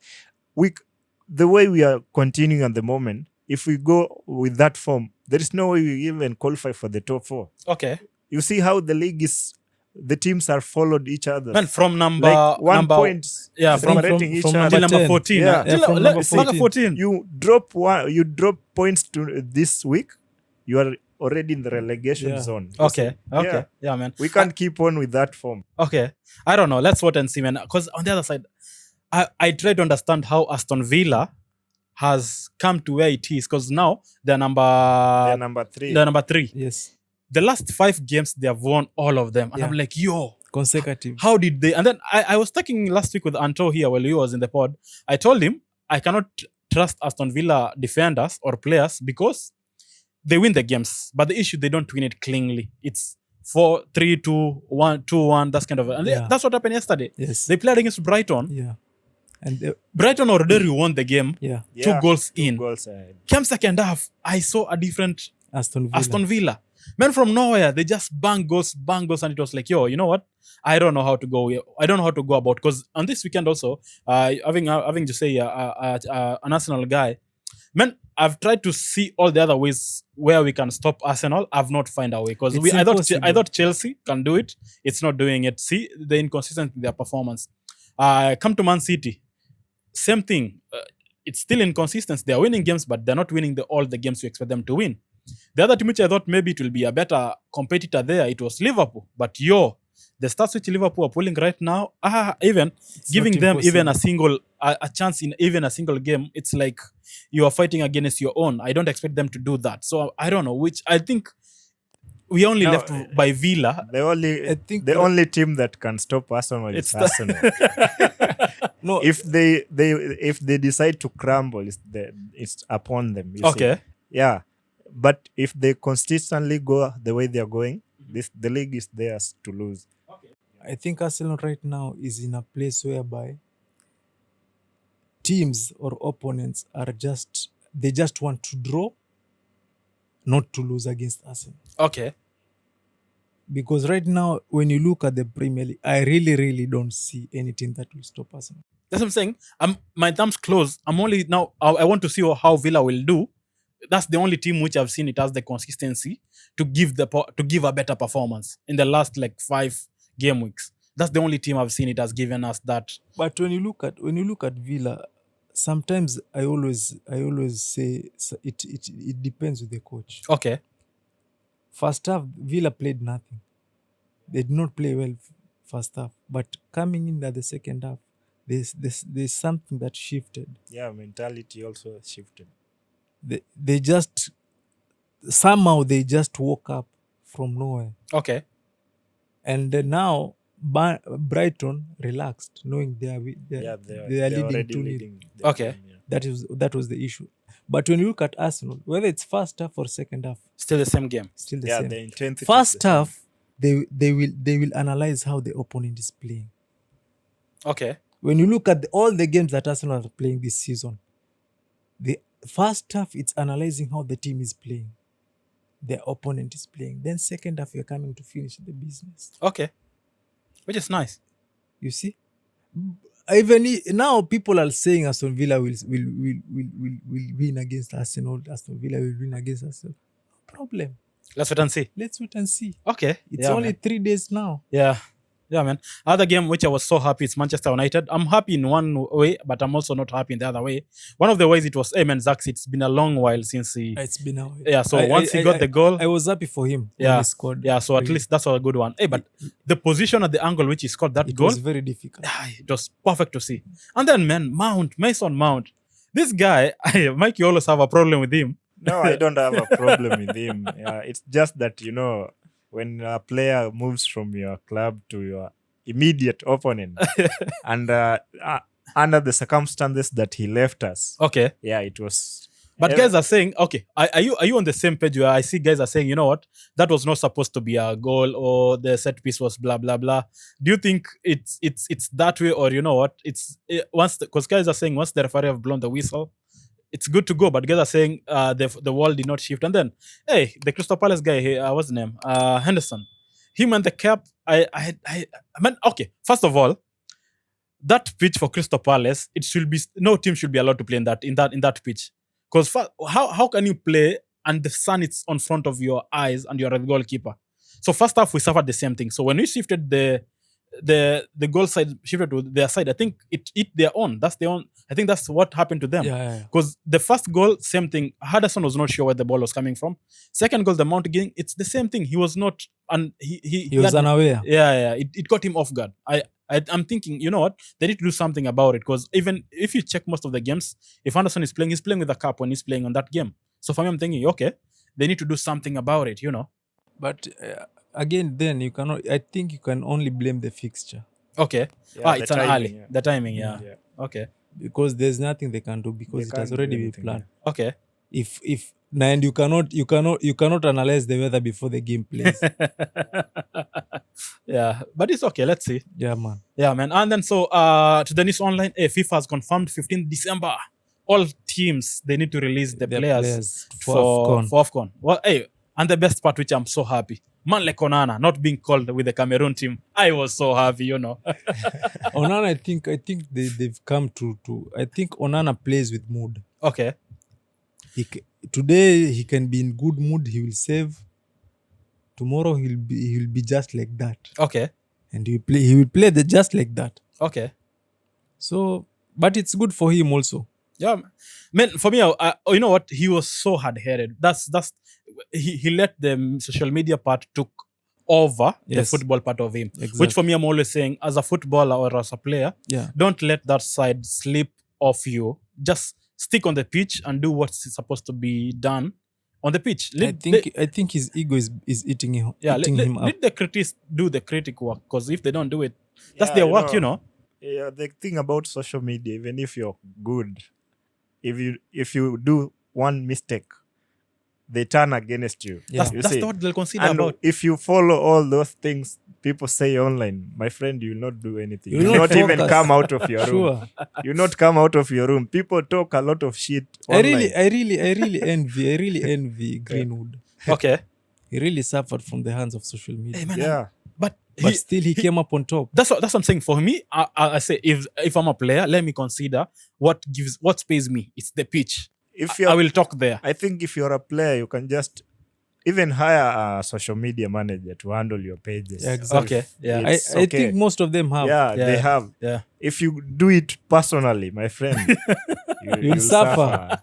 S4: The way we are continuing at the moment, if we go with that form, there is no way we even qualify for the top 4.
S2: Okay.
S4: You see how the league is, the teams are followed each other.
S2: Man, from number
S4: like 1
S2: number
S4: point
S2: yeah, from
S4: separating each
S3: from
S4: other.
S2: till
S3: number
S2: number
S3: 10.
S2: 14.
S4: Yeah.
S2: Till
S3: from number
S2: 14.
S4: You drop points to this week, you are already in the relegation zone. You
S2: Okay.
S4: see?
S2: Okay.
S4: Yeah.
S2: Yeah, man.
S4: We can't keep on with that form.
S2: Okay. I don't know. Let's wait and see, man. Because on the other side, I try to understand how Aston Villa has come to where it is. Because now they're number
S4: number 3.
S2: they're number 3.
S3: Yes,
S2: The last 5 games they have won all of them, and
S3: Yeah.
S2: I'm like, yo,
S3: consecutive.
S2: how did they? And then I was talking last week with Anto here while he was in the pod. I told him I cannot trust Aston Villa defenders or players because they win the games, but the issue they don't win it cleanly. It's 4-3-2, 1-2-1, that's kind of, and
S3: Yeah.
S2: that's what happened yesterday.
S3: Yes.
S2: They played against Brighton.
S3: Yeah. And
S2: Brighton already won the game.
S3: yeah,
S2: 2 goals in.
S4: 2 goals ahead.
S2: Came second half, I saw a different
S3: Aston Villa.
S2: Aston Villa. Men from nowhere, they just bang goals, and it was like, yo, you know what? I don't know how to go. I don't know how to go about, because on this weekend also, having to say an Arsenal guy, man, I've tried to see all the other ways where we can stop Arsenal. I've not found a way, because
S3: It's
S2: I
S3: impossible.
S2: thought Chelsea can do it. It's not doing it. See the inconsistency in their performance. Come to Man City, same thing. It's still inconsistent. They are winning games, but they're not winning all the games you expect them to win. The other team which I thought maybe it will be a better competitor there, it was Liverpool. But the stats which Liverpool are pulling right now, even giving them even a single a chance in even a single game, it's like you are fighting against your own. I don't expect them to do that. So I don't know which. I think we only
S4: No,
S2: left by Villa.
S3: I think
S4: The only team that can stop Arsenal is Arsenal.
S3: no,
S4: If they decide to crumble, it's upon them. You
S2: Okay.
S4: see. Yeah, but if they consistently go the way they are going, the league is theirs to lose.
S3: I think Arsenal right now is in a place whereby teams or opponents they just want to draw, not to lose against Arsenal.
S2: Okay.
S3: Because right now, when you look at the Premier League, I really, really don't see any team that will stop Arsenal.
S2: That's what I'm saying. My thumb's closed. I'm only now. I want to see how Villa will do. That's the only team which I've seen it has the consistency to give a better performance in the last like 5 game weeks. That's the only team I've seen it has given us that.
S3: But when you look at Villa, sometimes I always say it depends with the coach.
S2: Okay.
S3: First half, Villa played nothing. They did not play well first half. But coming in at the second half, there's something that shifted.
S4: Yeah, mentality also shifted.
S3: They just somehow they just woke up from nowhere.
S2: Okay.
S3: And then now Brighton relaxed, knowing they are leading
S4: already
S3: 2-0.
S4: leading the
S2: Okay.
S4: game, yeah.
S3: That was the issue. But when you look at Arsenal, whether it's first half or second half,
S2: Still the same game.
S3: still the
S4: Yeah,
S3: same.
S4: the intensity.
S3: First
S4: is the same.
S3: half, they will analyze how the opponent is playing.
S2: Okay.
S3: When you look at all the games that Arsenal are playing this season, the first half it's analyzing how the team is playing, the opponent is playing. Then second half you're coming to finish the business.
S2: Okay. Which is nice.
S3: You see, even now people are saying Aston Villa will win against Arsenal. Aston Villa will win against Arsenal. No problem.
S2: Let's wait and see.
S3: Let's wait and see.
S2: Okay.
S3: It's
S2: Yeah,
S3: only
S2: man.
S3: 3 days now.
S2: Yeah. Yeah, man. Other game which I was so happy is Manchester United. I'm happy in one way, but I'm also not happy in the other way. One of the ways it was, Zax, it's been a long while since he...
S3: It's been a while.
S2: Yeah, so once he got the goal...
S3: I was happy for him when
S2: Yeah.
S3: he scored.
S2: Yeah, so at least that's a good one. But the position at the angle which he scored that
S3: It
S2: goal,
S3: was very difficult.
S2: it was perfect to see. And then, man, Mason Mount. This guy, Mike, you always have a problem with him.
S4: No, I don't have a problem with him. Yeah, it's just that, when a player moves from your club to your immediate opponent and under the circumstances that he left us,
S2: Okay.
S4: yeah, it was...
S2: But guys are saying, okay, are you on the same page where I see guys are saying, you know what, that was not supposed to be a goal, or the set piece was blah blah blah. Do you think it's that way, or you know what, because guys are saying once the referee have blown the whistle, it's good to go, but guys are saying the wall did not shift. And then, hey, the Crystal Palace guy, what's his name, Henderson, him and the cap, I mean, okay, first of all, that pitch for Crystal Palace, no team should be allowed to play in that pitch. Because how can you play and the sun is on front of your eyes and you're a goalkeeper? So first half we suffered the same thing. So when we shifted the goal side shifted to their side, I think it hit their own. I think that's what happened to them.
S3: Yeah.
S2: Because the first goal, same thing. Henderson was not sure where the ball was coming from. Second goal, the Mount getting, it's the same thing. He was not, and he
S3: was unaware.
S2: Yeah. It got him off guard. I'm thinking, you know what? They need to do something about it, because even if you check most of the games, if Anderson is playing, he's playing with a cap when he's playing on that game. So for me, I'm thinking, okay, they need to do something about it,
S3: But again, then you cannot. I think you can only blame the fixture
S2: Okay.
S4: Yeah,
S2: It's
S4: the
S2: an
S4: timing,
S2: early.
S4: yeah.
S2: The timing, yeah.
S4: Yeah.
S2: Okay.
S3: because there's nothing they can do because
S4: They
S3: it has
S4: can't do
S3: already been
S4: anything,
S3: planned.
S2: Okay.
S3: And you cannot analyze the weather before the game plays.
S2: Yeah, but it's okay. Let's see.
S3: Yeah, man.
S2: Yeah, man. And then so to the news online, FIFA has confirmed 15th December. All teams, they need to release the
S3: Their
S2: players
S3: for
S2: for
S3: AFCON.
S2: AFCON. Well, hey, and the best part, which I'm so happy, Manle Konana not being called with the Cameroon team. I was so happy,
S3: Onana, I think they've come to. I think Onana plays with mood.
S2: Okay.
S3: Today he can be in good mood. He will save. Tomorrow he'll be just like that,
S2: Okay.
S3: and he will play just like that.
S2: Okay.
S3: So, but it's good for him also.
S2: Yeah, man. For me, you know what? He was so hard-headed. He let the social media part took over the
S3: Yes.
S2: football part of him. Which
S3: Exactly.
S2: for me, I'm always saying, as a footballer or as a player,
S3: Yeah.
S2: don't let that side slip off you. Just stick on the pitch and do what's supposed to be done on the pitch.
S3: I think his ego is eating him him up.
S2: Let the critics do the critic work, because if they don't do it, that's
S4: Yeah,
S2: their
S4: you
S2: work,
S4: know.
S2: you know.
S4: Yeah, the thing about social media, even if you're good, if you do one mistake, they turn against you.
S3: Yeah.
S4: You
S2: That's
S4: see?
S2: what they'll consider
S4: And
S2: about.
S4: if you follow all those things people say online, my friend, you will not do anything.
S3: You
S4: You
S3: will
S4: will
S3: not
S4: not even
S3: focus.
S4: come out of your room.
S3: Sure.
S4: You not come out of your room. People talk a lot of shit online.
S3: I really envy Greenwood.
S2: Okay.
S3: He really suffered from the hands of social media.
S2: Hey, man,
S4: Yeah.
S2: but
S3: But still he came up on top.
S2: that's what I'm saying. For me, I say if I'm a player, let me consider what pays me. It's the pitch.
S4: If
S2: I
S4: you're,
S2: will talk there.
S4: I think if you're a player, you can just even hire a social media manager to handle your pages.
S3: Yeah, exactly.
S2: Okay. Yeah.
S4: It's
S3: I
S4: okay.
S3: think most of them have.
S4: Yeah,
S2: Yeah.
S4: they have.
S2: Yeah.
S4: If you do it personally, my friend, you'll
S3: suffer.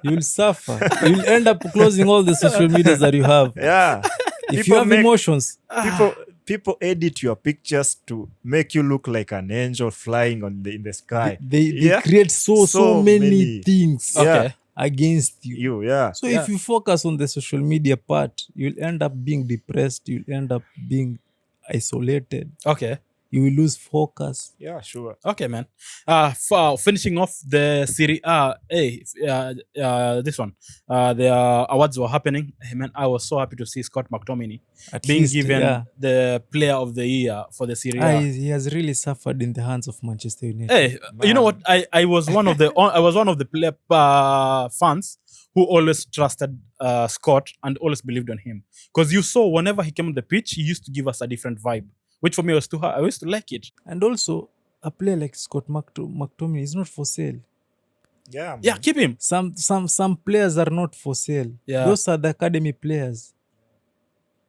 S3: You'll suffer. You'll end up closing all the social medias that you have.
S4: Yeah.
S3: If you have emotions,
S4: People edit your pictures to make you look like an angel flying in the sky.
S3: they create so many things
S2: Okay.
S3: against you.
S4: Yeah.
S3: So if you focus on the social media part, you'll end up being depressed. You'll end up being isolated.
S2: Okay.
S3: You will lose focus.
S4: Yeah, sure.
S2: Okay, man. For finishing off the Serie A, this one, the awards were happening. Hey, man, I was so happy to see Scott McTominay
S3: At
S2: being
S3: least,
S2: given
S3: yeah.
S2: the Player of the Year for the Serie A.
S3: He has really suffered in the hands of Manchester United.
S2: Hey, you know what? I was one of the player fans who always trusted Scott and always believed on him, because you saw whenever he came on the pitch, he used to give us a different vibe, which for me was too hard. I used to like it.
S3: And also, a player like Scott McTominay is not for sale.
S4: Yeah.
S2: Yeah,
S4: man.
S2: keep him.
S3: Some players are not for sale.
S2: Yeah.
S3: Those are the academy players.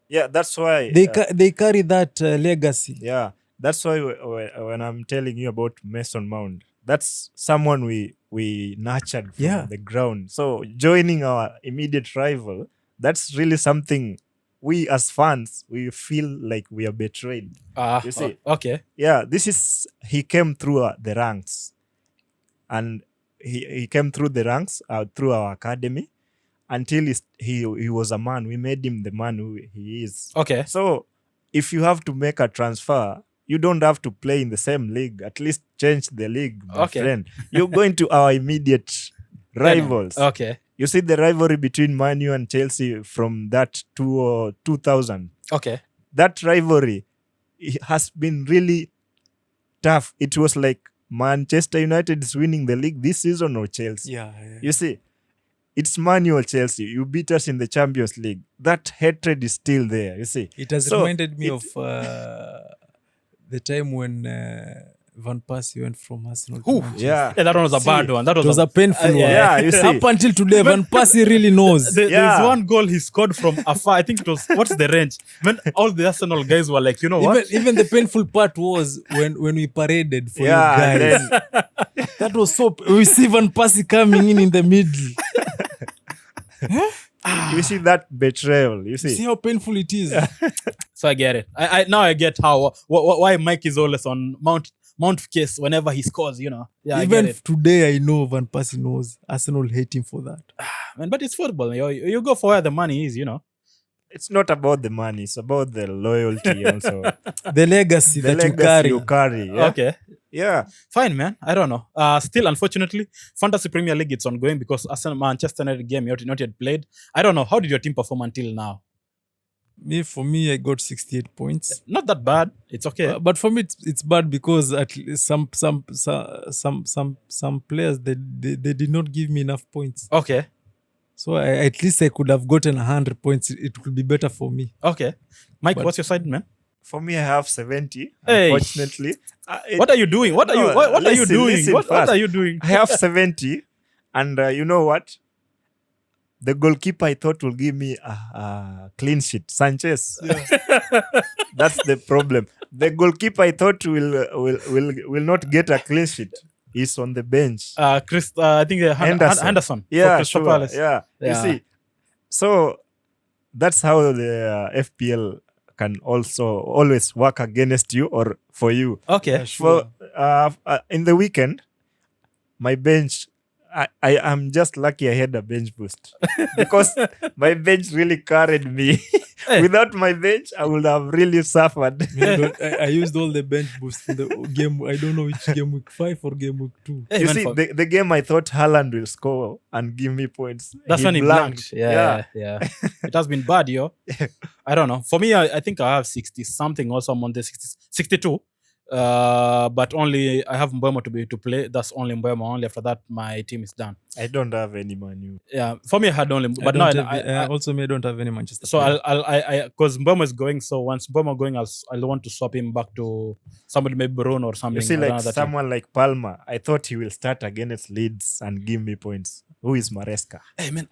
S4: Yeah, that's why
S3: They carry that legacy.
S4: yeah, that's why when I'm telling you about Mason Mount, that's someone we nurtured from
S3: Yeah.
S4: the ground. So joining our immediate rival, that's really something we as fans we feel like we are betrayed. You see.
S2: Okay.
S4: Yeah, he came through the ranks, and he came through the ranks through our academy until he was a man. We made him the man who he is.
S2: Okay.
S4: So if you have to make a transfer, you don't have to play in the same league. At least change the league, my
S2: Okay.
S4: friend. You're going to our immediate rivals.
S2: Okay.
S4: You see the rivalry between Man U and Chelsea from that 2000.
S2: Okay.
S4: That rivalry has been really tough. It was like Manchester United is winning the league this season or Chelsea.
S3: Yeah.
S4: You see, it's Man U or Chelsea. You beat us in the Champions League. That hatred is still there. You see.
S3: It has
S4: So,
S3: reminded me
S4: it-
S3: of the time when Van Persie went from Arsenal to
S2: Ooh,
S3: Manchester.
S4: Yeah.
S2: Yeah, that one was a
S4: See,
S2: bad one. That
S3: It was a painful one.
S4: yeah, you see.
S3: Up until today, Van Persie really knows.
S2: There's
S4: Yeah.
S2: one goal he scored from afar. I think it was, what's the range? When all the Arsenal guys were like, you know what?
S3: Even the painful part was when we paraded for
S4: Yeah,
S3: you
S4: and
S3: guys. That was so. We see Van Persie coming in the middle.
S4: You see that betrayal. You
S3: See
S4: see.
S3: how painful it is.
S2: So I get it. I now I get how why Mike is always on Mount case whenever he scores. You know. Yeah, I
S3: Even
S2: get it.
S3: today, I know Van Persie knows Arsenal hate him for that.
S2: Man, but it's football. You go for where the money is. You know.
S4: It's not about the money. It's about the loyalty also.
S3: The legacy
S4: The
S3: that
S4: legacy
S3: you
S4: you carry. Yeah.
S2: Okay.
S4: Yeah.
S2: Fine, man. I don't know. Still, unfortunately, Fantasy Premier League it's ongoing because Arsenal Manchester United game not yet played. I don't know. How did your team perform until now?
S3: For me, I got 68 points.
S2: Not that bad. It's okay.
S3: But for me, it's bad because at least some players they did not give me enough points.
S2: Okay.
S3: So at least I could have gotten 100 points. It would be better for me.
S2: Okay. Mike,
S3: But-
S2: what's your side, man?
S4: For me, I have 70.
S2: Hey.
S4: Unfortunately.
S2: What are you doing? What are you?
S4: No,
S2: What are you
S4: listen,
S2: doing?
S4: listen
S2: What
S4: first.
S2: are you doing?
S4: I have 70, and you know what? The goalkeeper I thought will give me a clean sheet, Sanchez. That's the problem. The goalkeeper I thought will not get a clean sheet. He's on the bench.
S2: Chris, I think Henderson. For
S4: Yeah,
S2: Crystal
S4: sure.
S2: Palace.
S4: Yeah. You
S2: Yeah.
S4: see, so that's how the FPL can also always work against you or for you.
S2: Okay.
S4: For in the weekend, my bench, I am just lucky I had a bench boost because my bench really carried me. Without my bench, I would have really suffered.
S3: I used all the bench boosts in the game. I don't know which game week 5 or game week 2.
S2: Hey,
S4: You
S2: man,
S4: see, the game I thought Haaland will score and give me points.
S2: that's when he blanked.
S4: Yeah.
S2: Yeah. It has been bad, yo. I don't know. For me, I think I have 60 something. Also, I'm on the 62. But only I have Mbeumo to play. That's only Mbeumo. Only after that, my team is done.
S4: I don't have any Man U.
S2: Yeah, for me, I had only. But
S3: I don't have any Manchester.
S2: So
S3: player.
S2: I because Mbeumo is going. So once Mbeumo going, I'll want to swap him back to somebody, maybe Bruno or something.
S4: You see, like
S2: another
S4: someone like Palmer, I thought he will start against Leeds and give me points. Who is Maresca?
S2: team. Hey man,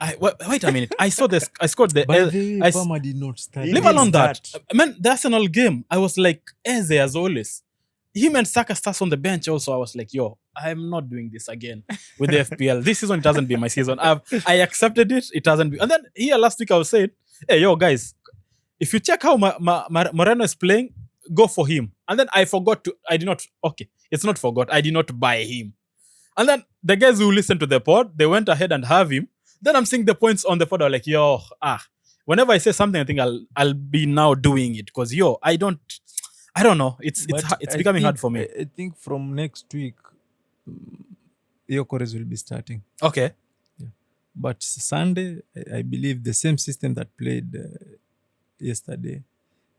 S2: wait a minute. I saw this. I scored the.
S3: By the way,
S2: I-
S3: Palmer did not start.
S4: He
S2: Leave
S4: didn't
S2: alone that.
S4: start.
S2: Man, the Arsenal game, I was like, Eze as always. Him and Saka starts on the bench also. I was like, yo, I'm not doing this again with the FPL. This season, it hasn't been my season. I accepted it. It hasn't been. And then here last week, I was saying, hey, yo, guys, if you check how Moreno is playing, go for him. And then I did not buy him. And then the guys who listen to the pod, they went ahead and have him. Then I'm seeing the points on the pod. I'm like, yo, whenever I say something, I think I'll be now doing it. Because, yo, I don't know. It's becoming hard for me.
S3: I think from next week, Gyökeres will be starting.
S2: Okay.
S3: But Sunday, I believe the same system that played yesterday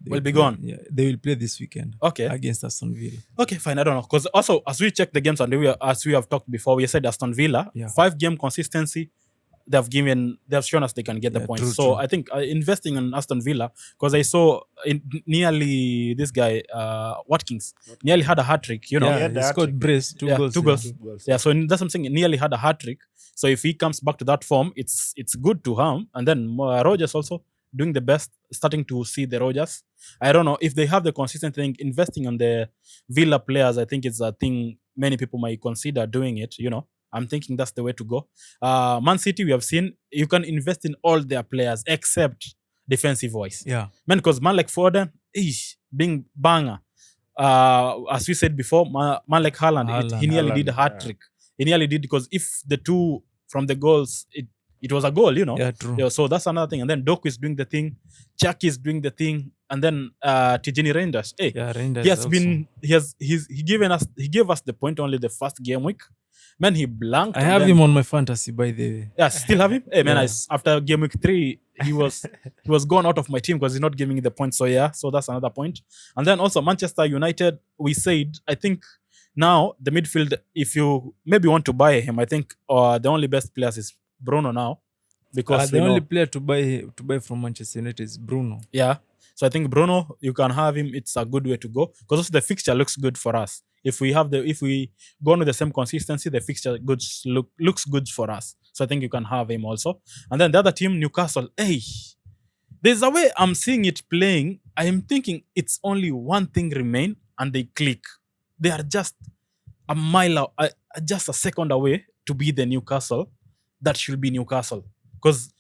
S2: Will be gone.
S3: Yeah, they will play this weekend.
S2: Okay.
S3: Against Aston Villa.
S2: Okay, fine. I don't know. Because also, as we check the games and as we have talked before, we said Aston Villa, 5-game consistency, they have shown us they can get the points.
S3: True,
S2: So
S3: true.
S2: I think investing in Aston Villa, because I saw nearly this guy, Watkins, nearly had a hat-trick, you know.
S3: Yeah,
S4: the
S3: he scored
S4: hat-trick.
S3: brace, two goals.
S2: two
S3: yeah.
S2: goals. Yeah, so that's something. Nearly had a hat-trick. So if he comes back to that form, it's good to him. And then Rogers also doing the best, starting to see the Rogers. I don't know if they have the consistent thing, investing on the Villa players. I think it's a thing many people might consider doing it. You know, I'm thinking that's the way to go. Man City, we have seen you can invest in all their players except defensive wise.
S3: Yeah.
S2: Man, because man like Foden, being banger. As we said before, man like Haaland, he nearly did a hat trick. He nearly did, because if the two from the goals, it was a goal, you know.
S3: Yeah, true.
S2: Yeah, so that's another thing. And then Doku is doing the thing, Chuck is doing the thing, and then Tijani Reinders. Hey,
S3: Yeah, Reinders
S2: he has
S3: also.
S2: been he gave us the point only the first game week. Man, he blanked.
S3: I
S2: and
S3: have
S2: then-
S3: him on my fantasy, by the way.
S2: Yeah, still have him. Hey man,
S3: Yeah.
S2: after game week 3, he was gone out of my team because he's not giving me the points. So yeah, so that's another point. And then also Manchester United, we said, I think now the midfield, if you maybe want to buy him, I think the only best players is Bruno now, because
S3: The
S2: we know-
S3: only player to buy from Manchester United is Bruno.
S2: yeah. So I think Bruno, you can have him. It's a good way to go, because also the fixture looks good for us. If we go on with the same consistency, the fixture looks good for us. So I think you can have him also. And then the other team, Newcastle. Hey, there's a way I'm seeing it playing. I am thinking it's only one thing remain, and they click. They are just a mile out, just a second away to be the Newcastle that should be Newcastle, because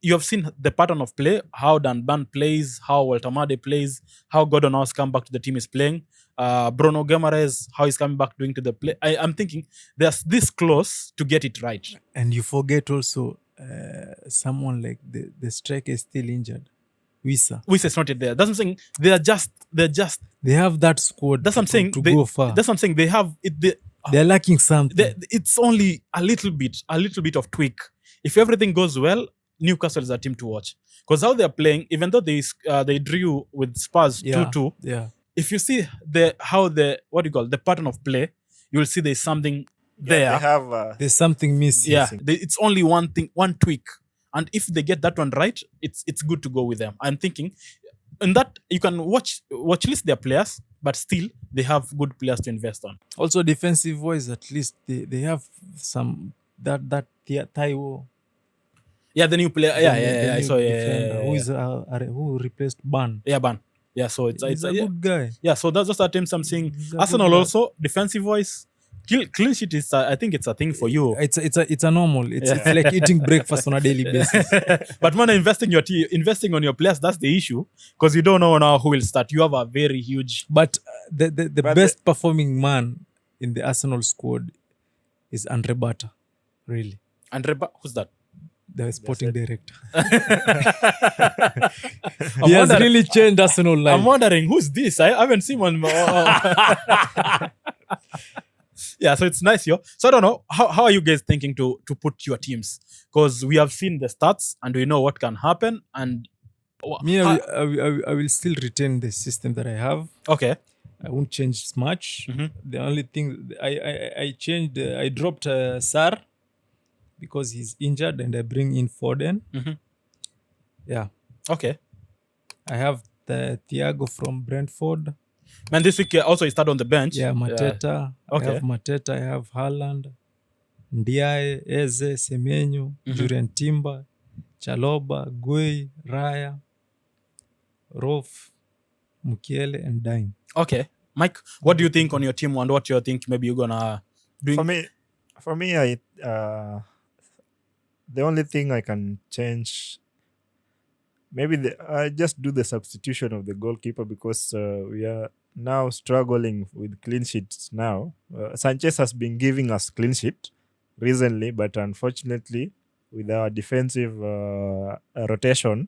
S2: you have seen the pattern of play, how Dan Ban plays, how Walter Made plays, how Gordon House come back to the team is playing, Bruno Guimaraes, how he's coming back doing to the play. I'm thinking they're this close to get it right.
S3: And you forget also someone like the striker is still injured. Wissa.
S2: Which is not it there. That's what I'm saying. They're just.
S3: They have that squad
S2: That's what I'm saying.
S3: to
S2: They-
S3: go far.
S2: That's what I'm saying. They have it.
S3: They're lacking something.
S2: It's only a little bit of tweak. If everything goes well, Newcastle is a team to watch, because how they're playing, even though they drew with Spurs 2-2.
S3: Yeah.
S2: If you see the pattern of play, you will see there's something there.
S4: They have
S3: There's something missing.
S2: Yeah, it's only one thing, one tweak, and if they get that one right, it's good to go with them. I'm thinking, in that you can watch list their players, but still they have good players to invest on.
S3: Also defensive wise, at least they have some that Taiwo.
S2: Yeah, the new player. Yeah.
S3: the
S2: So
S3: new
S2: yeah,
S3: defender who replaced Ban.
S2: yeah, Ban. Yeah, so it's
S3: He's a
S2: yeah.
S3: good guy.
S2: Yeah, so that's just the teams I'm seeing.
S3: He's a
S2: Arsenal
S3: good guy.
S2: also defensive wise, clean sheet is, I think it's a thing for you.
S3: It's a normal. It's like eating breakfast on a daily basis.
S2: But when investing on your players, that's the issue, because you don't know now who will start. You have a very huge.
S3: But the best performing man in the Arsenal squad is Andre Bata, really.
S2: Who's that?
S3: The sporting director. He has really changed Arsenal life.
S2: I'm wondering who's this. I haven't seen one. Yeah, so it's nice here. So I don't know, how are you guys thinking to put your teams? Because we have seen the stats and we know what can happen. And
S3: me, I will still retain the system that I have.
S2: Okay.
S3: I won't change much.
S2: Mhm.
S3: The only thing I changed, I dropped Sar because he's injured, and I bring in Foden.
S2: Mhm.
S3: Yeah,
S2: Okay.
S3: I have the Thiago from Brentford.
S2: Man, this week also he started on the bench.
S3: Yeah, Mateta.
S2: Okay.
S3: I have Mateta. I have Haaland, Ndiaye, Eze, Semenyo, Jurien Timber, Chaloba, Gueye, Raya, Rof, Mukiele, and Dine.
S2: Okay. Mike, what do you think on your team and what you think maybe you're gonna do?
S4: For me, the only thing I can change, maybe I just do the substitution of the goalkeeper, because we are now struggling with clean sheets now. Sanchez has been giving us clean sheet recently, but unfortunately, with our defensive rotation,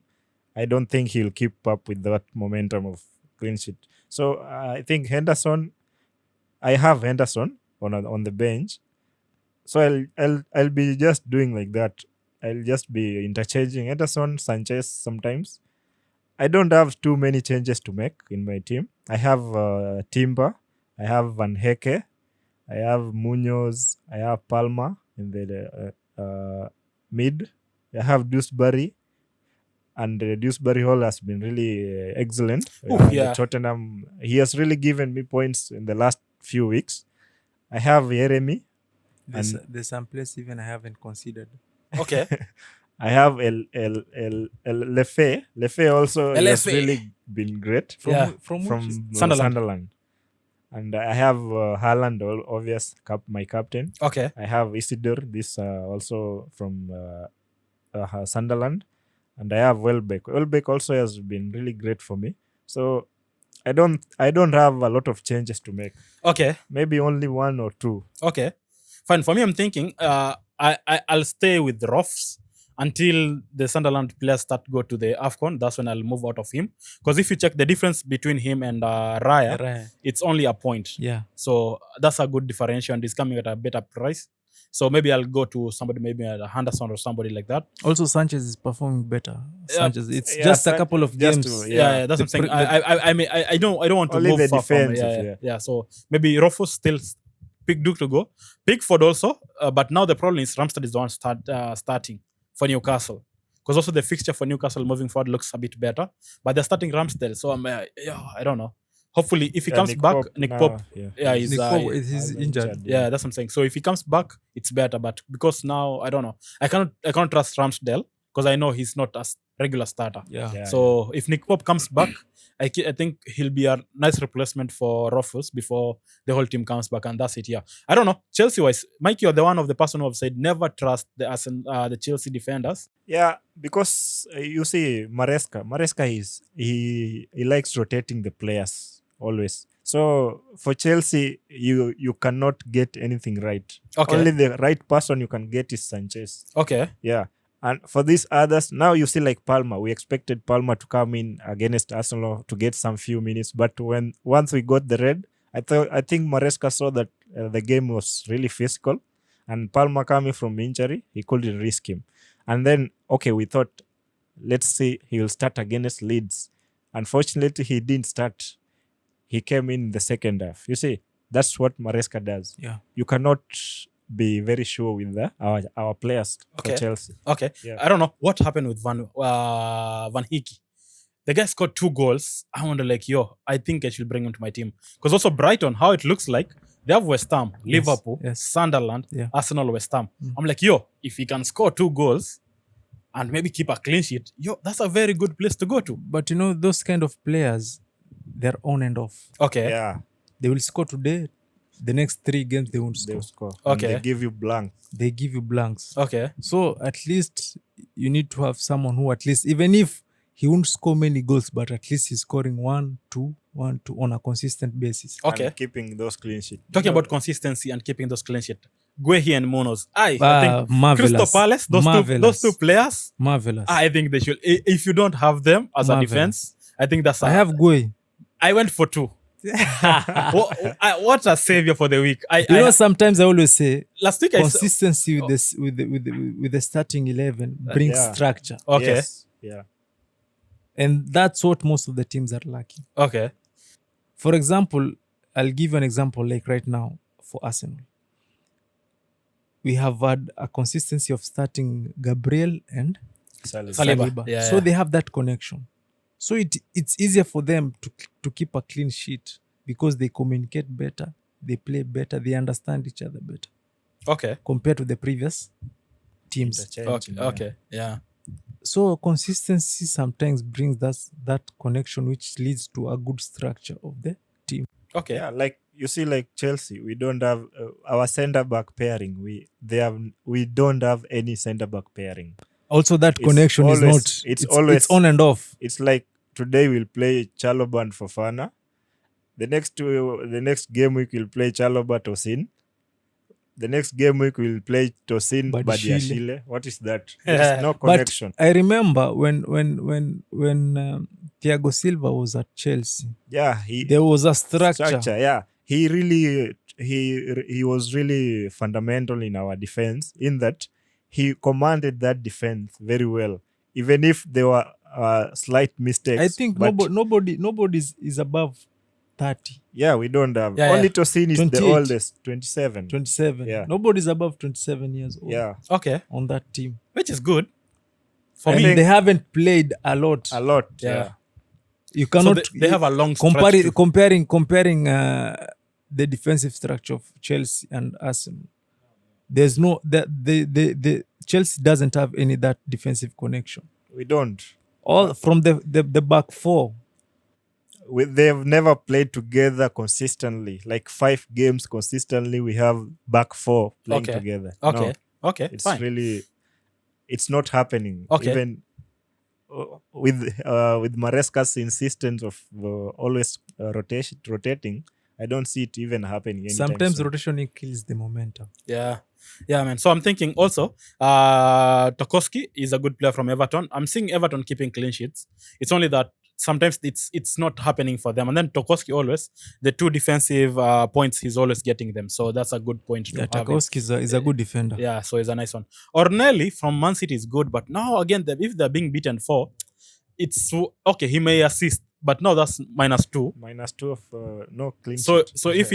S4: I don't think he'll keep up with that momentum of clean sheet. So I think I have Henderson on the bench. So I'll be just doing like that. I'll just be interchanging Henderson, Sanchez sometimes. I don't have too many changes to make in my team. I have Timber, I have Van Hecke, I have Munoz, I have Palmer in the mid. I have Dewsbury, and Dewsbury Hall has been really excellent.
S2: Yeah.
S4: Tottenham, he has really given me points in the last few weeks. I have Jeremy.
S3: There's some place even I haven't considered.
S2: Okay.
S4: I have El Lefe. Lefe also has
S2: Lefe.
S4: really been great
S3: From
S4: Sunderland. And I have Haaland, obvious my captain.
S2: Okay.
S4: I have Isidore, this also from Sunderland, and I have Welbeck. Welbeck also has been really great for me. So I don't have a lot of changes to make.
S2: Okay.
S4: Maybe only one or two.
S2: Okay. Fine. For me, I'm thinking I'll stay with the Roughs until the Sunderland players go to the AFCON. That's when I'll move out of him. Because if you check the difference between him and Raya, it's only a point.
S3: Yeah.
S2: So that's a good differential, and he's coming at a better price. So maybe I'll go to somebody, maybe Henderson or somebody like that.
S3: Also, Sanchez is performing better. Sanchez, it's
S4: Yeah,
S3: just a couple of
S4: just
S3: games.
S4: to-
S2: Yeah, that's what I'm saying. I don't want to
S4: Only
S2: move
S4: the
S2: far from
S4: defensive,
S2: yeah. So maybe Rufus still pick Duke to go. Pickford also, but now the problem is Ramsdale is the one starting for Newcastle. Because also the fixture for Newcastle moving forward looks a bit better. But they're starting Ramsdale, so I don't know. Hopefully, if he comes back, Nick Pope, he's
S3: Nick Pope, he's injured.
S2: yeah, that's what I'm saying. So if he comes back, it's better. But because now I don't know, I cannot trust Ramsdale because I know he's not a regular starter.
S3: Yeah.
S2: So if Nick Pope comes back, I think he'll be a nice replacement for Rufus before the whole team comes back, and that's it. Yeah, I don't know. Chelsea-wise, Mike, you're the one of the person who have said never trust the Chelsea defenders.
S4: Yeah, because you see, Maresca he likes rotating the players always. So for Chelsea, you cannot get anything right.
S2: Okay.
S4: Only the right person you can get is Sanchez.
S2: Okay.
S4: Yeah. And for these others, now you see like Palmer. We expected Palmer to come in against Arsenal to get some few minutes. But once we got the red, I think Maresca saw that the game was really physical. And Palmer coming from injury, he couldn't risk him. And then, okay, we thought, let's see, he will start against Leeds. Unfortunately, he didn't start. He came in the second half. You see, that's what Maresca does.
S3: Yeah.
S4: You cannot be very sure with our players
S2: Okay.
S4: for Chelsea.
S2: Okay.
S4: Yeah.
S2: I don't know what happened with Van Hickey. The guy scored 2 goals. I wonder, I think I should bring him to my team. Because also Brighton, how it looks like, they have West Ham, Liverpool,
S3: yes.
S2: Sunderland,
S3: Yeah.
S2: Arsenal, West Ham. I'm like, if he can score 2 goals and maybe keep a clean sheet, that's a very good place to go to.
S3: But those kind of players, they're on and off.
S2: Okay.
S4: Yeah.
S3: They will score today, the next 3 games they won't
S4: They'll
S3: score.
S4: score.
S2: Okay.
S4: And they give you blank.
S3: They give you blanks.
S2: Okay.
S3: So at least you need to have someone who at least, even if he won't score many goals, but at least he's scoring 1, 2, 1, 2 on a consistent basis.
S2: Okay.
S4: And keeping those clean sheets.
S2: Talking about consistency and keeping those clean sheet. Guehi and Munoz. I
S3: Ah,
S2: think
S3: marvelous.
S2: Crystal Palace, those two players,
S3: Marvelous.
S2: I think they should. If you don't have them as a
S3: Marvelous.
S2: defense, I think that's.
S3: I have Gui.
S2: I went for 2. What a savior for the week.
S3: Sometimes I always say
S2: Last week I saw.
S3: consistency with this with the starting 11 brings
S4: yeah.
S3: structure,
S2: Okay.
S4: Yes. Yeah.
S3: and that's what most of the teams are lacking.
S2: Okay.
S3: For example, I'll give you an example like right now for Arsenal. We have had a consistency of starting Gabriel and
S2: Saliba.
S3: Saliba.
S2: Yeah,
S3: So
S2: yeah.
S3: they have that connection. So it's easier for them to keep a clean sheet because they communicate better, they play better, they understand each other better
S2: Okay.
S3: compared to the previous teams.
S4: Interchange,
S2: Okay. Okay. Yeah.
S3: So consistency sometimes brings that connection, which leads to a good structure of the team.
S2: Okay.
S4: Yeah, like you see, like Chelsea, we don't have our centre back pairing. We don't have any centre back pairing.
S3: Also, that
S4: It's
S3: connection
S4: always-
S3: is not.
S4: it's always-
S3: it's on and off.
S4: It's like today we'll play Chalobah and Fofana. The next game week we'll play Chalobah Tosin. The next game week we'll play Tosin
S3: Badiashile.
S4: Badiashile. What is that? There's no
S3: But
S4: connection.
S3: I remember when Thiago Silva was at Chelsea,
S4: Yeah,
S3: there was a structure.
S4: Yeah, he was really fundamental in our defense. In that, he commanded that defense very well, even if there were slight mistakes.
S3: I think
S4: but
S3: nobody is above 30,
S4: yeah, we don't have.
S2: Yeah,
S4: Only
S2: yeah.
S4: Tosin is
S3: 28.
S4: the oldest, 27.
S3: 27.
S4: Yeah.
S3: Nobody's above 27 years old
S4: Yeah,
S2: Okay.
S3: on that team.
S2: Which is good. For
S3: And
S2: me,
S3: they haven't played a lot.
S4: a lot.
S2: Yeah.
S4: Yeah.
S3: You
S2: so
S3: cannot
S2: they have a long stretch to-
S3: comparing the defensive structure of Chelsea and Arsenal. There's no that the Chelsea doesn't have any that defensive connection.
S4: We don't.
S3: All from the back four.
S4: They've never played together consistently. Like 5 games consistently, we have back 4 playing
S2: Okay.
S4: together.
S2: Okay.
S4: No,
S2: Okay.
S4: it's
S2: Fine.
S4: really, it's not happening.
S2: Okay.
S4: Even with Maresca'S insistence of always rotating, I don't see it even happening. anytime
S3: Sometimes
S4: soon.
S3: rotation kills the momentum.
S2: Yeah. Yeah, man. So I'm thinking also, Tarkowski is a good player from Everton. I'm seeing Everton keeping clean sheets. It's only that sometimes it's not happening for them. And then Tarkowski always, the 2 defensive points, he's always getting them. So that's a good point to
S3: Yeah,
S2: have.
S3: Tarkowski is a good defender.
S2: Yeah, so it's a nice one. Ornelli from Man City is good, but now again, if they're being beaten 4, it's okay. He may assist, but now that's -2.
S4: -2 of no clean
S2: So
S4: sheet.
S2: if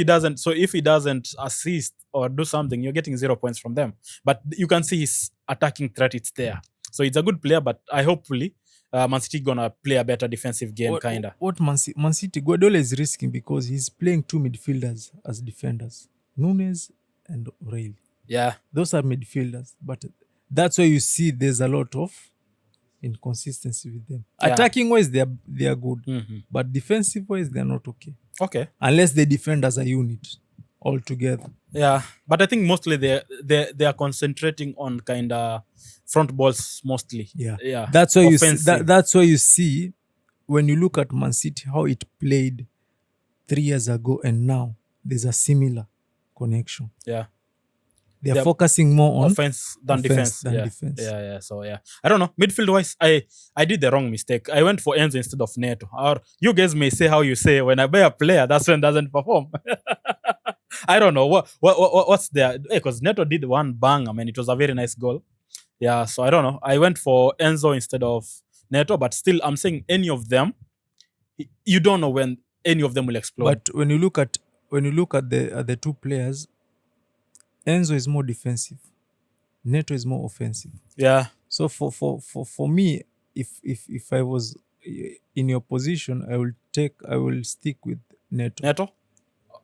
S2: he doesn't assist or do something, you're getting 0 points from them. But you can see his attacking threat; it's there. So he's a good player, but hopefully Man City gonna play a better defensive game, kinda.
S3: What Man City Guardiola is risking because he's playing 2 midfielders as defenders, Nunes and O'Reilly.
S2: Yeah,
S3: Those are midfielders, but that's why you see there's a lot of inconsistency with them.
S2: Yeah.
S3: Attacking wise, they are good,
S2: Mhm.
S3: but defensive wise, they're not okay
S2: Okay.
S3: unless they defend as a unit all together.
S2: Yeah, but I think mostly they are concentrating on kinda front balls mostly.
S3: Yeah.
S2: Yeah.
S3: That's why you see,
S2: Offensive.
S3: that's why you see when you look at Man City how it played 3 years ago and now there's a similar connection.
S2: Yeah.
S3: They're
S2: They're
S3: focusing more on
S2: Offense than
S3: offense
S2: defense.
S3: than
S2: yeah.
S3: defense.
S2: Yeah. So yeah, I don't know. Midfield wise, I did the wrong mistake. I went for Enzo instead of Neto. Or you guys may say how you say when I buy a player, that's when doesn't perform. I don't know what's there because Neto did one bang. I mean, it was a very nice goal. Yeah. So I don't know. I went for Enzo instead of Neto, but still, I'm saying any of them. You don't know when any of them will explode.
S3: But when you look at the 2 players, Enzo is more defensive, Neto is more offensive.
S2: yeah.
S3: So for me, if I was in your position, I will stick with Neto
S2: Neto.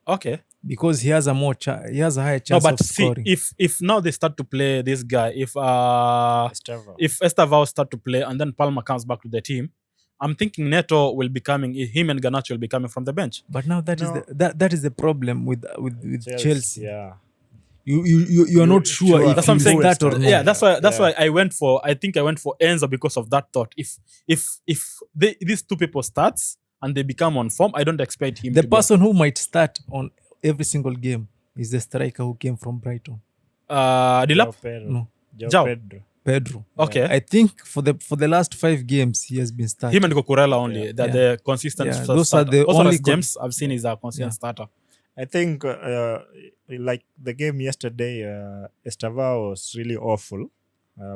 S2: Okay.
S3: because he has a higher
S2: No,
S3: chance
S2: but
S3: of
S2: see,
S3: scoring.
S2: if now they start to play this guy, if
S4: Estevao.
S2: Estevao start to play and then Palmer comes back to the team, I'm thinking Neto will be coming. Him and Garnacho will be coming from the bench.
S3: But now that is
S4: No.
S3: that is the problem with Chelsea.
S4: Yeah.
S3: You are not sure
S4: sure.
S3: if
S2: That's what I'm
S3: you
S2: saying.
S3: start or not.
S2: Yeah, that's why
S4: Yeah.
S2: I went for. I think I went for Enzo because of that thought. If these two people starts and they become on form, I don't expect him.
S3: The
S2: to be
S3: person who might start on every single game is the striker who came from Brighton,
S2: Dilap.
S3: No.
S2: João.
S4: Pedro.
S3: Pedro.
S2: Okay,
S3: I think for the last 5 games he has been starting.
S2: him and Cucurella only. They're the consistent.
S3: Yeah,
S2: first
S3: those are
S2: starter.
S3: the
S2: Also,
S3: only
S2: as James I've seen is a consistent
S3: Yeah.
S2: starter.
S4: I think like the game yesterday, Estava was really awful.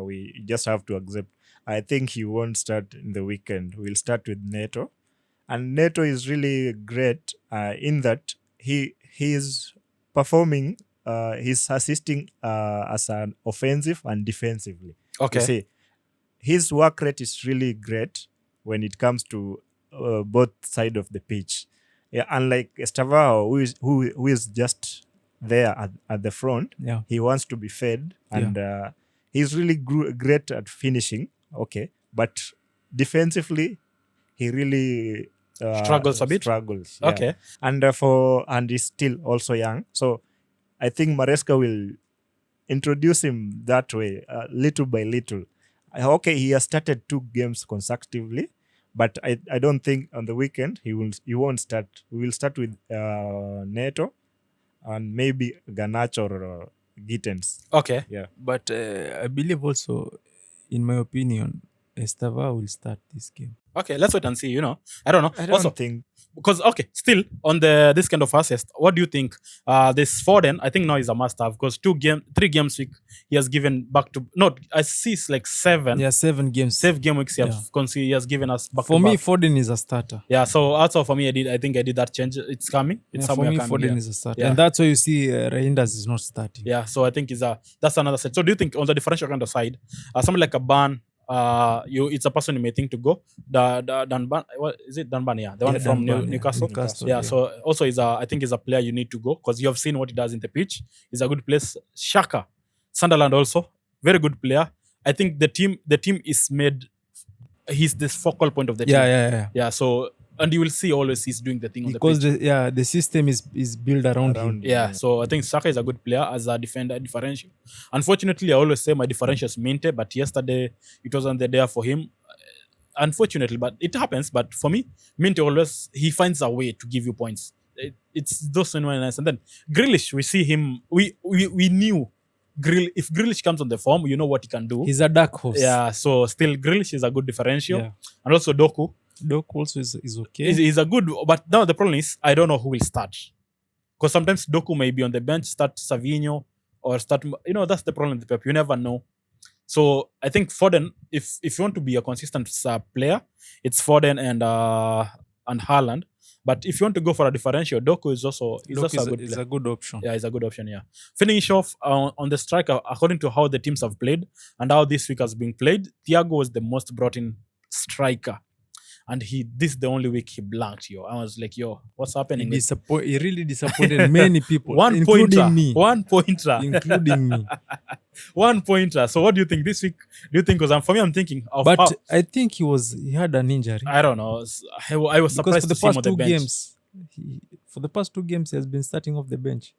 S4: We just have to accept. I think he won't start in the weekend. We'll start with Neto, and Neto is really great in that he is performing. He's assisting as an offensive and defensively.
S2: Okay.
S4: You see, his work rate is really great when it comes to both side of the pitch. Yeah, unlike Estavao, who is just there at the front,
S3: Yeah.
S4: he wants to be fed, and he's really great at finishing. Okay, but defensively, he really
S2: Struggles a bit?
S4: Struggles, yeah.
S2: Okay.
S4: And he's still also young, so I think Maresca will introduce him that way, little by little. Okay, he has started 2 games consecutively, but I don't think on the weekend he won't start. We will start with Neto and maybe Garnacho or Gittens.
S2: Okay.
S4: Yeah.
S3: But I believe also, in my opinion, Estava will start this game.
S2: Okay, let's wait and see. I don't know.
S4: I don't
S2: Also,
S4: think
S2: because still on this kind of assist, what do you think? This Foden, I think now is a must-have because 3 games week he has given back to. No, I see it's like 7.
S3: Yeah, 7 games.
S2: 7 game weeks
S3: Yeah.
S2: he has given us back
S3: For
S2: to
S3: me,
S2: back.
S3: Foden is a starter.
S2: Yeah, so also for me, I think I did that change. It's coming. It's
S3: Yeah, for
S2: somewhere
S3: me,
S2: coming.
S3: Foden
S2: Yeah.
S3: is a starter,
S2: Yeah.
S3: and that's why you see Reinders is not starting.
S2: Yeah, so I think that's another set. So do you think on the differential kind of side, someone like a Ban, it's a person you may think to go. Dunban, what is it? Dunban, yeah, the one from
S3: Dunban, yeah.
S2: Newcastle.
S3: Newcastle,
S2: Yeah, so also I think is a player you need to go because you have seen what he does in the pitch. He's a good place. Shaka, Sunderland also very good player. I think the team is made. He's the focal point of the team.
S3: Yeah.
S2: Yeah. So and you will see always he's doing the thing on
S3: Because
S2: the pitch.
S3: the system is built around him.
S2: Yeah, so I think Saka is a good player as a defender differential. Unfortunately, I always say my differential is Minte, but yesterday it wasn't there for him. Unfortunately, but it happens. But for me, Minte always he finds a way to give you points. It's those nice. And then Grealish, we see him. We knew if Grealish comes on the form, you know what he can do.
S3: He's a dark horse.
S2: Yeah, so still Grealish is a good differential,
S3: Yeah.
S2: and also Doku.
S3: Doku also is okay.
S2: He's a good, but now the problem is I don't know who will start because sometimes Doku may be on the bench, start Savinho or start. That's the problem with Pep. You never know. So I think Foden, if you want to be a consistent player, it's Foden and Haaland. But if you want to go for a differential, Doku is also a good player.
S3: a good option.
S2: Yeah, it's a good option. Yeah. Finish off on the striker according to how the teams have played and how this week has been played. Thiago was the most brought in striker. And this is the only week he blanked, yo. I was like, yo, what's happening?
S3: He really disappointed many people,
S2: One
S3: including
S2: pointer.
S3: me.
S2: One pointer.
S3: Including me.
S2: 1 pointer. So what do you think this week? Do you think? Because for me, I'm thinking of.
S3: But I think he had an injury.
S2: I don't know. I was surprised
S3: Because
S2: to see him on the bench.
S3: for the past 2 games, he has been starting off the bench.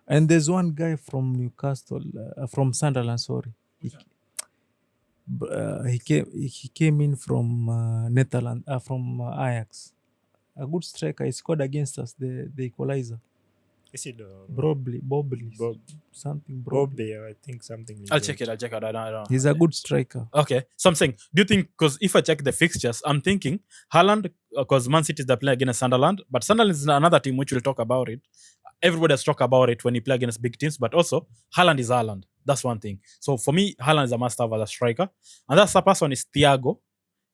S3: And there's one guy from Newcastle, from Sunderland, sorry. He came in from Netherlands, from Ajax. A good striker. He scored against us, the equalizer.
S4: Is it
S3: Bobley. Something Bobley.
S4: Bobby? I think something.
S2: I'll check it. I don't know.
S3: He's a good striker.
S2: Okay. So I'm saying, do you think, because if I check the fixtures, I'm thinking Haaland, because Man City is the player against Sunderland, but Sunderland is another team which we'll talk about it. Everybody has talked about it when he play against big teams, but also Haaland is Haaland. That's one thing. So for me, Haaland is a must-have as a striker. And that's the person is Thiago,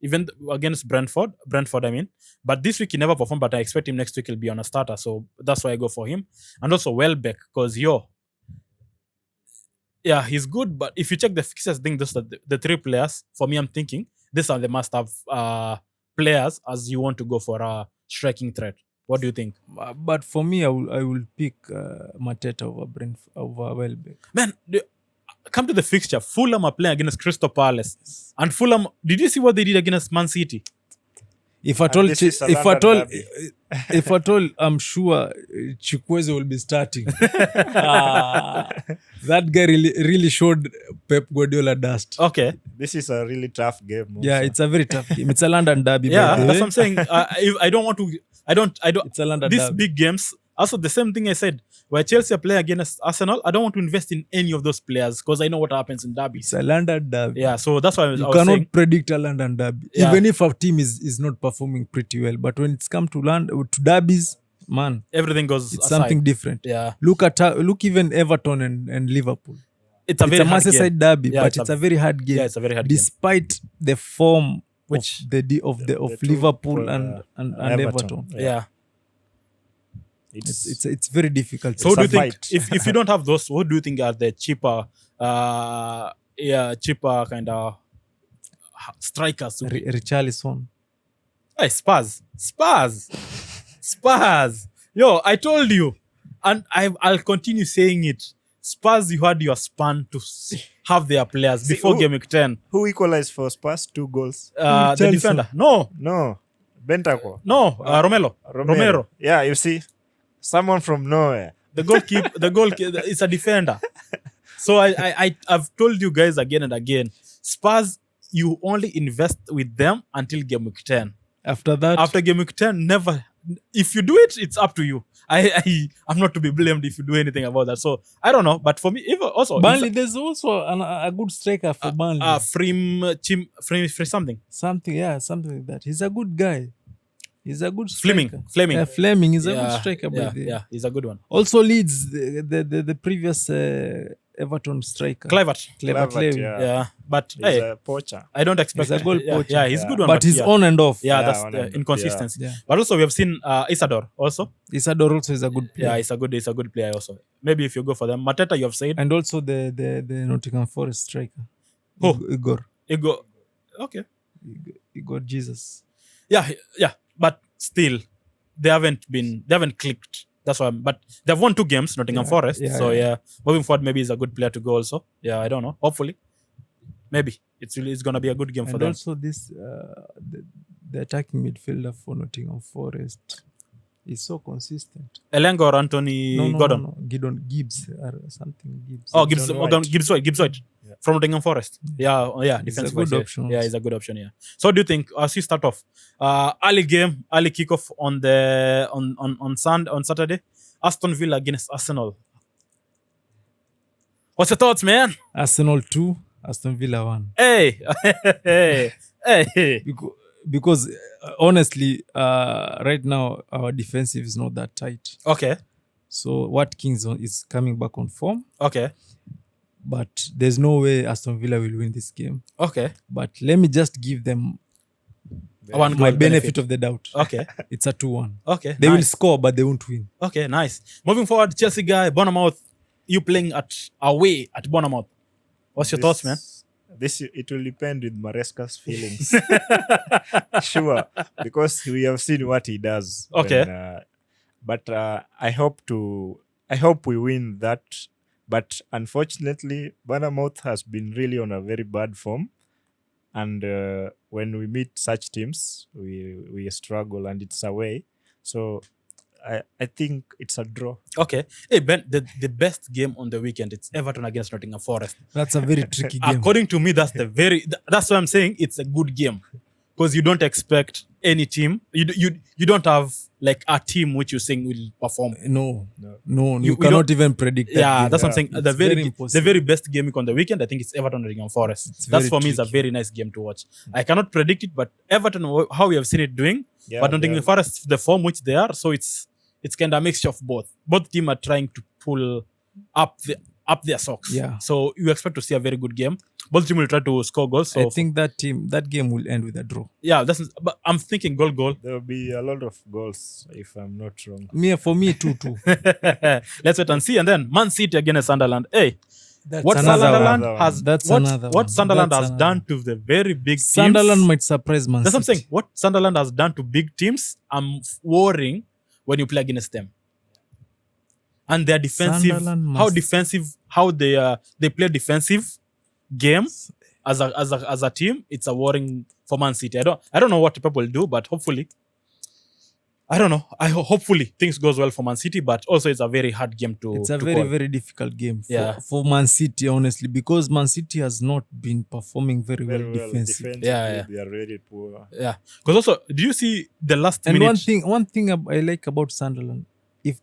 S2: even against Brentford, I mean. But this week he never performed, but I expect him next week he'll be on a starter. So that's why I go for him. And also Welbeck, because he's good, but if you check the fixtures, I think those are the 3 players. For me, I'm thinking these are the must-have players as you want to go for a striking threat. What do you think?
S3: But for me, I will pick Mateta over Welbeck.
S2: Man, come to the fixture. Fulham are playing against Crystal Palace. And Fulham, did you see what they did against Man City?
S3: If at
S4: And
S3: all,
S4: this is a
S3: if at
S4: London
S3: all,
S4: derby.
S3: if at all, I'm sure Chukwueze will be starting. That guy really showed Pep Guardiola dust.
S2: Okay.
S4: This is a really tough game.
S3: Yeah,
S4: also.
S3: it's a very tough game. It's a London derby.
S2: Yeah,
S3: by the
S2: that's
S3: way.
S2: what I'm saying. I don't want to. I don't.
S3: It's a London
S2: These
S3: derby.
S2: big games. Also, the same thing I said. Where Chelsea are playing against Arsenal, I don't want to invest in any of those players because I know what happens in derbies.
S3: It's a London derby.
S2: Yeah, so that's why I was
S3: You cannot
S2: saying.
S3: predict a London derby,
S2: Yeah.
S3: even if our team is not performing pretty well. But when it's come to derbies, man,
S2: Everything goes
S3: it's
S2: aside.
S3: something different.
S2: Yeah,
S3: Look even Everton and Liverpool.
S2: it's a
S3: It's
S2: very
S3: a
S2: hard game.
S3: Merseyside derby,
S2: Yeah,
S3: but it's a very hard game.
S2: Yeah, it's a very hard game.
S3: Despite the form
S2: Which-
S3: of the
S4: two,
S3: Liverpool
S4: uh,
S3: and
S4: Everton.
S3: Everton.
S2: Yeah.
S3: It's very difficult.
S2: So
S4: It's
S2: do
S4: a
S2: you think
S4: fight.
S2: if you don't have those, what do you think are the cheaper kind of strikers?
S3: Richarlison.
S2: Hey, Spurs. Yo, I told you, and I'll continue saying it. Spurs, you had your span to have their players
S4: See,
S2: before
S4: who-
S2: game week 10.
S4: Who equalized for Spurs? 2 goals.
S2: The
S3: Richarlison.
S2: defender. No,
S4: Bentancur.
S2: Romero.
S4: Yeah, you see, someone from nowhere.
S2: The goalkeeper is a defender. So I've told you guys again and again, Spurs, you only invest with them until game week 10.
S3: After that,
S2: After game week 10, never. If you do it, it's up to you. I'm not to be blamed if you do anything about that. So I don't know, but for me, even also
S3: Burnley, there's also a good striker for Burnley.
S2: Free something.
S3: Something like that. He's a good guy. He's a good striker.
S2: Fleming.
S3: Yeah, Fleming is a
S2: Yeah,
S3: good striker. by the way.
S2: yeah, he's a good one.
S3: Also leads the previous Everton striker.
S2: Kluivert.
S3: Kluivert.
S2: Yeah, but
S4: He's
S2: hey,
S4: a poacher.
S2: I don't expect.
S3: He's a goal
S2: yeah,
S3: poacher.
S2: yeah, he's a good one.
S3: But he's
S2: yeah.
S3: on and off.
S2: Yeah,
S4: Yeah,
S2: that's
S4: on
S2: the
S4: and off,
S2: inconsistency.
S3: Yeah.
S2: But also we have seen Isadore also.
S3: Isadore also is a good player.
S2: Yeah, he's a good player also. Maybe if you go for them, Mateta, you have said.
S3: And also the Nottingham Forest striker.
S2: Who?
S3: Igor.
S2: Okay.
S3: Igor Jesus.
S2: Yeah. But still, they haven't clicked. That's why. But they've won 2 games, Nottingham
S3: Yeah,
S2: Forest.
S3: yeah,
S2: So
S3: yeah.
S2: yeah, moving forward, maybe he's a good player to go also. Yeah, I don't know. Hopefully, maybe it's gonna be a good game for
S3: And
S2: them.
S3: also this the attacking midfielder for Nottingham Forest is so consistent.
S2: Elenga or Anthony Gordon.
S3: No. Gibbs or something Gibbs.
S2: Oh,
S4: Gibbs White.
S2: Gibbs White from Nottingham Forest. Yeah,
S3: He's a
S2: defensive
S3: good
S2: wise,
S3: option
S2: Yeah,
S3: also.
S2: he's a good option. Yeah. So, do you think as you start off, early kickoff on Saturday, Aston Villa against Arsenal? What's your thoughts, man?
S3: Arsenal 2, Aston Villa 1.
S2: Hey, hey.
S3: Because honestly, right now our defensive is not that tight.
S2: Okay,
S3: So Watkins is coming back on form,
S2: okay,
S3: but there's no way Aston Villa will win this game.
S2: okay.
S3: But let me just give them
S2: One
S3: my
S2: goal
S3: benefit of the doubt.
S2: Okay,
S3: It's a 2-1.
S2: okay.
S3: They will
S2: nice.
S3: score, but they won't win.
S2: Okay, nice. Moving forward, Chelsea guy, Bournemouth. You playing away at Bournemouth. What's your thoughts, man?
S4: It will depend with Maresca's feelings. Sure, because we have seen what he does.
S2: Okay.
S4: But I hope we win that. But unfortunately, Bournemouth has been really on a very bad form, and when we meet such teams, we struggle, and it's away. So I think it's a draw.
S2: Okay. Hey, Ben, the best game on the weekend, it's Everton against Nottingham Forest.
S3: That's a very tricky game.
S2: According to me, that's that's why I'm saying it's a good game. Because you don't expect any team. You don't have like a team which you think will perform.
S3: No.
S2: You-
S3: You
S2: we
S3: cannot
S2: don't-
S3: even predict that.
S2: Yeah,
S3: game.
S2: that's what I'm saying.
S3: It's
S2: The
S3: very
S2: the
S3: impossible.
S2: very best game week on the weekend, I think it's Everton Nottingham Forest.
S3: It's
S2: That's
S3: very
S2: for me is a
S3: tricky.
S2: very nice game to watch. I cannot predict it, but Everton, how we have seen it doing,
S4: Yeah,
S2: but Nottingham
S4: yeah.
S2: Forest, the form which they are, so it's kind of a mixture of both. Both teams are trying to pull up their socks.
S3: Yeah.
S2: So you expect to see a very good game. Both teams will try to score goals. So
S3: I think that game will end with a draw.
S2: yeah, but I'm thinking goal.
S4: There will be a lot of goals, if I'm not wrong.
S3: For me 2-2.
S2: Let's wait and see. And then Man City against Sunderland. Hey,
S3: That's
S2: what
S3: another
S2: Sunderland
S4: one.
S2: has
S3: That's
S2: what,
S3: another
S2: what
S3: one.
S2: Sunderland
S3: That's
S2: has
S3: another
S2: done to the very big teams.
S3: Sunderland might surprise Man
S2: That's what I'm
S3: City.
S2: saying. What Sunderland has done to big teams, I'm worrying when you play against them. And their defensive,
S3: Sunderland
S2: how
S3: must-
S2: defensive, how they play defensive game. as a team, it's a worrying for Man City. I don't know what people will do, but hopefully, I don't know. Hopefully things goes well for Man City, but also it's a very hard game to.
S3: It's a
S2: to
S3: very,
S2: call.
S3: very difficult game
S2: Yeah.
S3: for Man City, honestly, because Man City has not been performing very well defensively.
S4: Defensively,
S2: Yeah.
S4: they are very poor.
S2: Yeah, because also, do you see the last
S3: And
S2: minute?
S3: one thing I like about Sunderland, if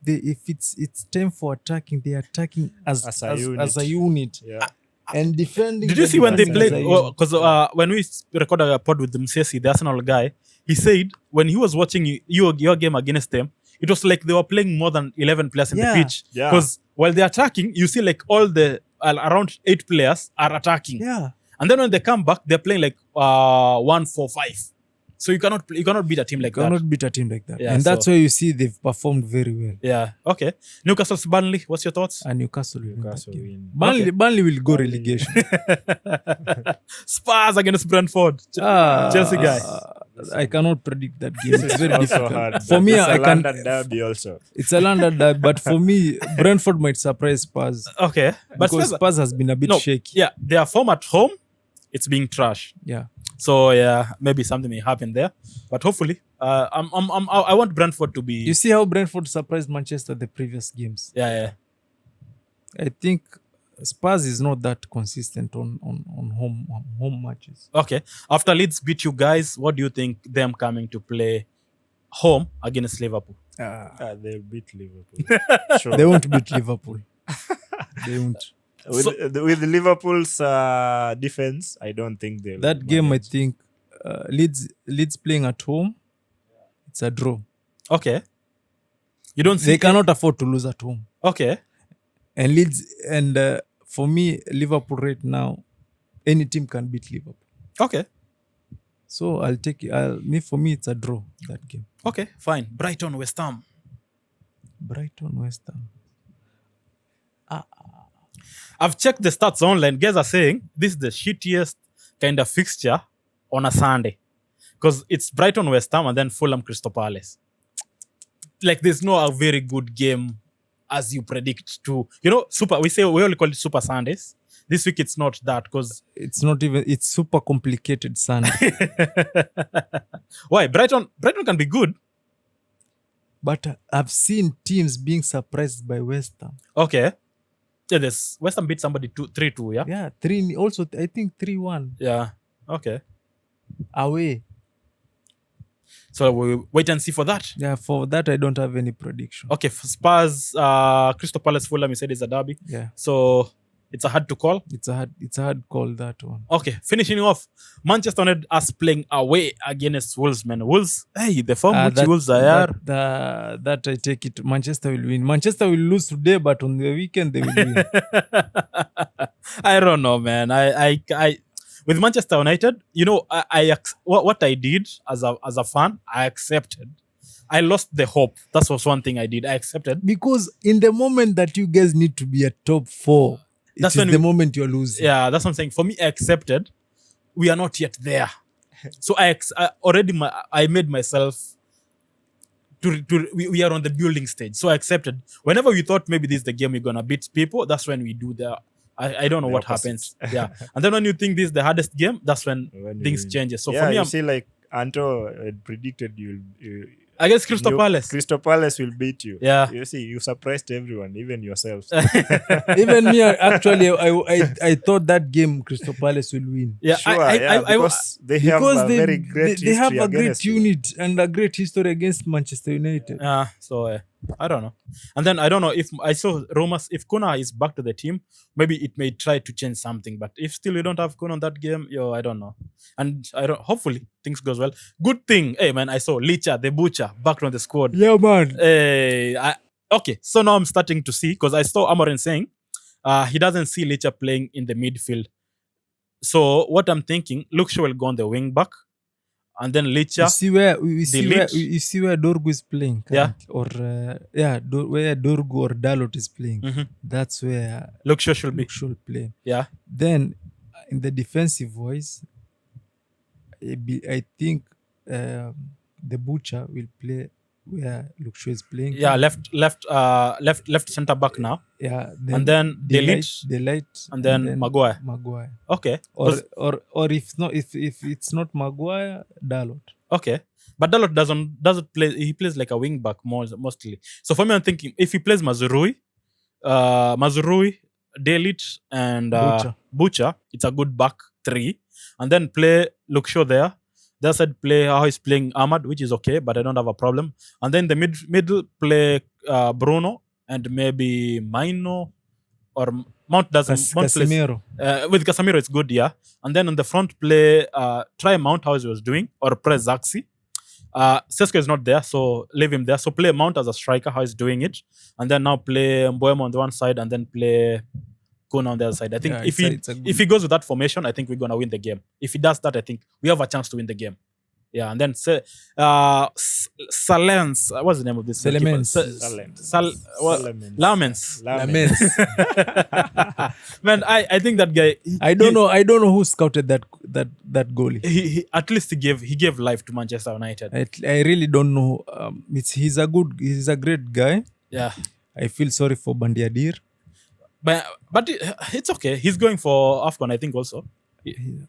S3: it's time for attacking, they are attacking as a unit.
S4: Yeah.
S3: And defending.
S2: Did you see when they
S3: defending as a
S2: played?
S3: unit.
S2: Because when we recorded a pod with Msesi, the Arsenal guy, he said when he was watching your game against them, it was like they were playing more than 11 players in the
S3: Yeah.
S2: pitch.
S4: Yeah.
S2: Because while they're attacking, you see like all the around 8 players are attacking.
S3: Yeah.
S2: And then when they come back, they're playing like 1-4-5. So you cannot beat a team like that.
S3: Cannot beat a team like that.
S2: Yeah,
S3: And that's
S2: so-
S3: why you see they've performed very well.
S2: Yeah. Okay. Newcastle's Burnley. What's your thoughts?
S3: And Newcastle will win that
S4: Newcastle
S3: game.
S4: win.
S3: Burnley will go
S4: Burnley.
S3: relegation.
S2: Spurs against Brentford. Chelsea guy.
S3: I cannot predict that game. It's very
S4: Also
S3: difficult.
S4: hard.
S3: For me,
S4: It's a
S3: I can.
S4: London derby also.
S3: It's a London derby, but for me, Brentford might surprise Spurs
S2: Okay. But
S3: because
S2: Spurs,
S3: Spurs has been a bit
S2: no,
S3: shaky.
S2: yeah, their form at home, it's being trash.
S3: Yeah.
S2: So yeah, maybe something may happen there. But hopefully, I want Brentford to be.
S3: You see how Brentford surprised Manchester the previous games.
S2: Yeah.
S3: I think Spurs is not that consistent on home matches.
S2: Okay. After Leeds beat you guys, what do you think them coming to play home against Liverpool?
S4: They'll beat Liverpool. Sure.
S3: They won't beat Liverpool. They won't.
S4: With Liverpool's defense, I don't think they'll.
S3: That game, I
S4: manage.
S3: think, Leeds playing at home, it's a draw.
S2: Okay. You don't see.
S3: They cannot afford to lose at home.
S2: Okay.
S3: And Leeds, and for me, Liverpool right now, any team can beat Liverpool.
S2: Okay.
S3: So I'll take it. For me, it's a draw, that game.
S2: Okay. Fine. Brighton, West Ham.
S3: Brighton, West Ham.
S2: I've checked the stats online. Guys are saying this is the shittiest kind of fixture on a Sunday. Because it's Brighton, West Ham, and then Fulham, Crystal Palace. Like, there's no a very good game as you predict to. You know, we only call it Super Sundays. This week it's not that because
S3: It's super complicated, son.
S2: why? Brighton can be good.
S3: But I've seen teams being surprised by West Ham.
S2: Okay. Yeah, this West Ham beat somebody 3-2, yeah?
S3: Yeah, 3. Also, I think 3-1
S2: Yeah. Okay.
S3: away.
S2: So we'll wait and see for that.
S3: Yeah, for that I don't have any prediction.
S2: Okay, for Spurs, Crystal Palace, Fulham, you said it's a derby.
S3: Yeah,
S2: So it's a hard to call.
S3: it's a hard call, that one.
S2: Okay, finishing off, Manchester United us playing away against Wolves, man. Wolves, hey, the form which Wolves are.
S3: That I take it. Manchester will win. Manchester will lose today, but on the weekend they will win.
S2: I don't know, man. I with Manchester United, you know, what I did as a fan, I accepted. I lost the hope. That was one thing I did. I accepted.
S3: Because in the moment that you guys need to be a top 4,
S2: That's
S3: it's
S2: when
S3: the
S2: we-
S3: moment you're losing.
S2: Yeah, that's what I'm saying. For me, I accepted. We are not yet there. So I made myself we are on the building stage. So I accepted. Whenever we thought maybe this is the game we're gonna beat people, that's when we do the. I don't know
S4: The
S2: what
S4: opposite.
S2: happens. Yeah, and then when you think this is the hardest game, that's when
S4: When you
S2: things
S4: win.
S2: changes. So
S4: yeah,
S2: for me,
S4: you
S2: I'm
S4: see, like Anto had predicted
S2: against Crystal
S4: you-
S2: Palace.
S4: Crystal Palace will beat you.
S2: Yeah.
S4: You see, you surprised everyone, even yourselves.
S3: Even me, actually, I thought that game Crystal Palace will win.
S2: Yeah,
S4: Sure, because they have
S3: Because
S4: a very great
S3: they have
S4: history
S3: a great
S4: against you.
S3: unit and a great history against Manchester United.
S2: Yeah, so I don't know. And then I don't know if I saw rumors if Kuna is back to the team, maybe it may try to change something. But if still you don't have Kuna on that game, I don't know. And hopefully things goes well. Good thing, hey man, I saw Licha, the butcher, back on the squad.
S3: Yeah, man.
S2: Hey, okay, so now I'm starting to see because I saw Amorim saying he doesn't see Licha playing in the midfield. So what I'm thinking, Luke Shaw will go on the wing back, and then Licha.
S3: You see where Dorgu is playing,
S2: Yeah.
S3: or where Dorgu or Dalot is playing.
S2: Mhm.
S3: That's where
S2: Luke Shaw should be.
S3: Luke should play.
S2: Yeah.
S3: Then in the defensive wise, I think the butcher will play where Luke Shaw is playing.
S2: Yeah, left center back now.
S3: Yeah.
S2: And then
S3: Delight,
S2: and then Maguire.
S3: Maguire.
S2: Okay.
S3: Or if it's not Maguire, Dalot.
S2: Okay. But Dalot doesn't play. He plays like a wing back mostly. So for me, I'm thinking if he plays Mazrui, Delic, and Butcher, it's a good back three. And then play Luke Shaw there. The other side play how he's playing Ahmad, which is okay, but I don't have a problem. And then the middle play Bruno and maybe Maino or Mount doesn't.
S3: Casemiro.
S2: With Casemiro, it's good, yeah. And then on the front play, try Mount how he was doing or press Zaxi. Sesko is not there, so leave him there. So play Mount as a striker, how he's doing it. And then now play Mboemo on the one side and then play Kuna on the other side. I think if he goes with that formation, I think we're gonna win the game. If he does that, I think we have a chance to win the game. Yeah, and then Salens, what's the name of this? Lamens. Man, I think that guy.
S3: I don't know who scouted that goalie.
S2: He at least he gave life to Manchester United.
S3: I really don't know. He's a great guy.
S2: Yeah,
S3: I feel sorry for Bandiadir.
S2: But it's okay. He's going for AFCON, I think also.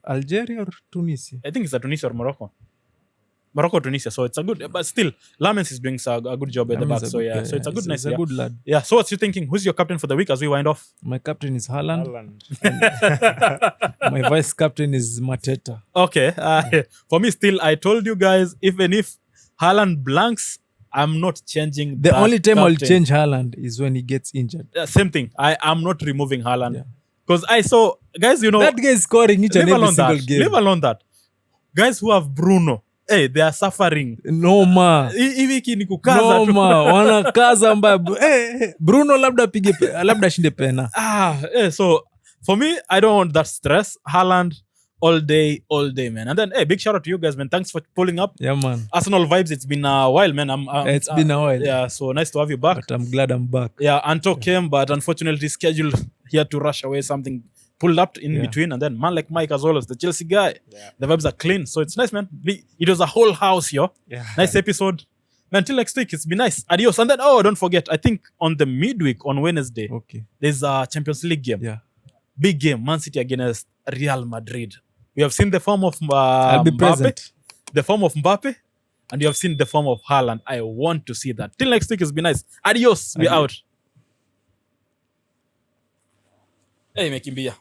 S3: Algeria or Tunisia?
S2: I think it's a Tunisia or Morocco. Tunisia. So it's a good, but still, Lamens is doing a good job at the back. So yeah, so it's a good, nice.
S3: He's a good lad.
S2: Yeah. So what's you thinking? Who's your captain for the week as we wind off?
S3: My captain is Haaland. My vice captain is Mateta.
S2: Okay. For me, still, I told you guys, even if Haaland blanks, I'm not changing.
S3: The only time I'll change Haaland is when he gets injured.
S2: Same thing. I am not removing Haaland because I saw guys. You know
S3: that guy is scoring each and every single game.
S2: Leave alone that. Guys who have Bruno. Hey, they are suffering.
S3: No ma. Wanakaza mbaya. Bruno labda shinde pena.
S2: So for me, I don't want that stress. Haaland all day, man. And then, big shout out to you guys, man. Thanks for pulling up.
S3: Yeah, man.
S2: Arsenal vibes. It's been a while, man.
S3: It's been a while.
S2: Yeah, so nice to have you back.
S3: But I'm glad I'm back.
S2: Yeah, Anto came, but unfortunately scheduled. He had to rush away. Something pulled up in between, and then man like Mike as always, the Chelsea guy. Yeah. The vibes are clean, so it's nice, man. It was a whole house here. Yeah. Nice episode. Man, until next week, it's been nice. Adios. And then, don't forget, I think on the midweek on Wednesday, there's a Champions League game.
S3: Yeah.
S2: Big game, Man City against Real Madrid. We have seen the form of
S3: I'll be present.
S2: The form of Mbappe, and you have seen the form of Haaland. I want to see that. Till next week, it's been nice. Adios. We're out. Hey, Mekimbia.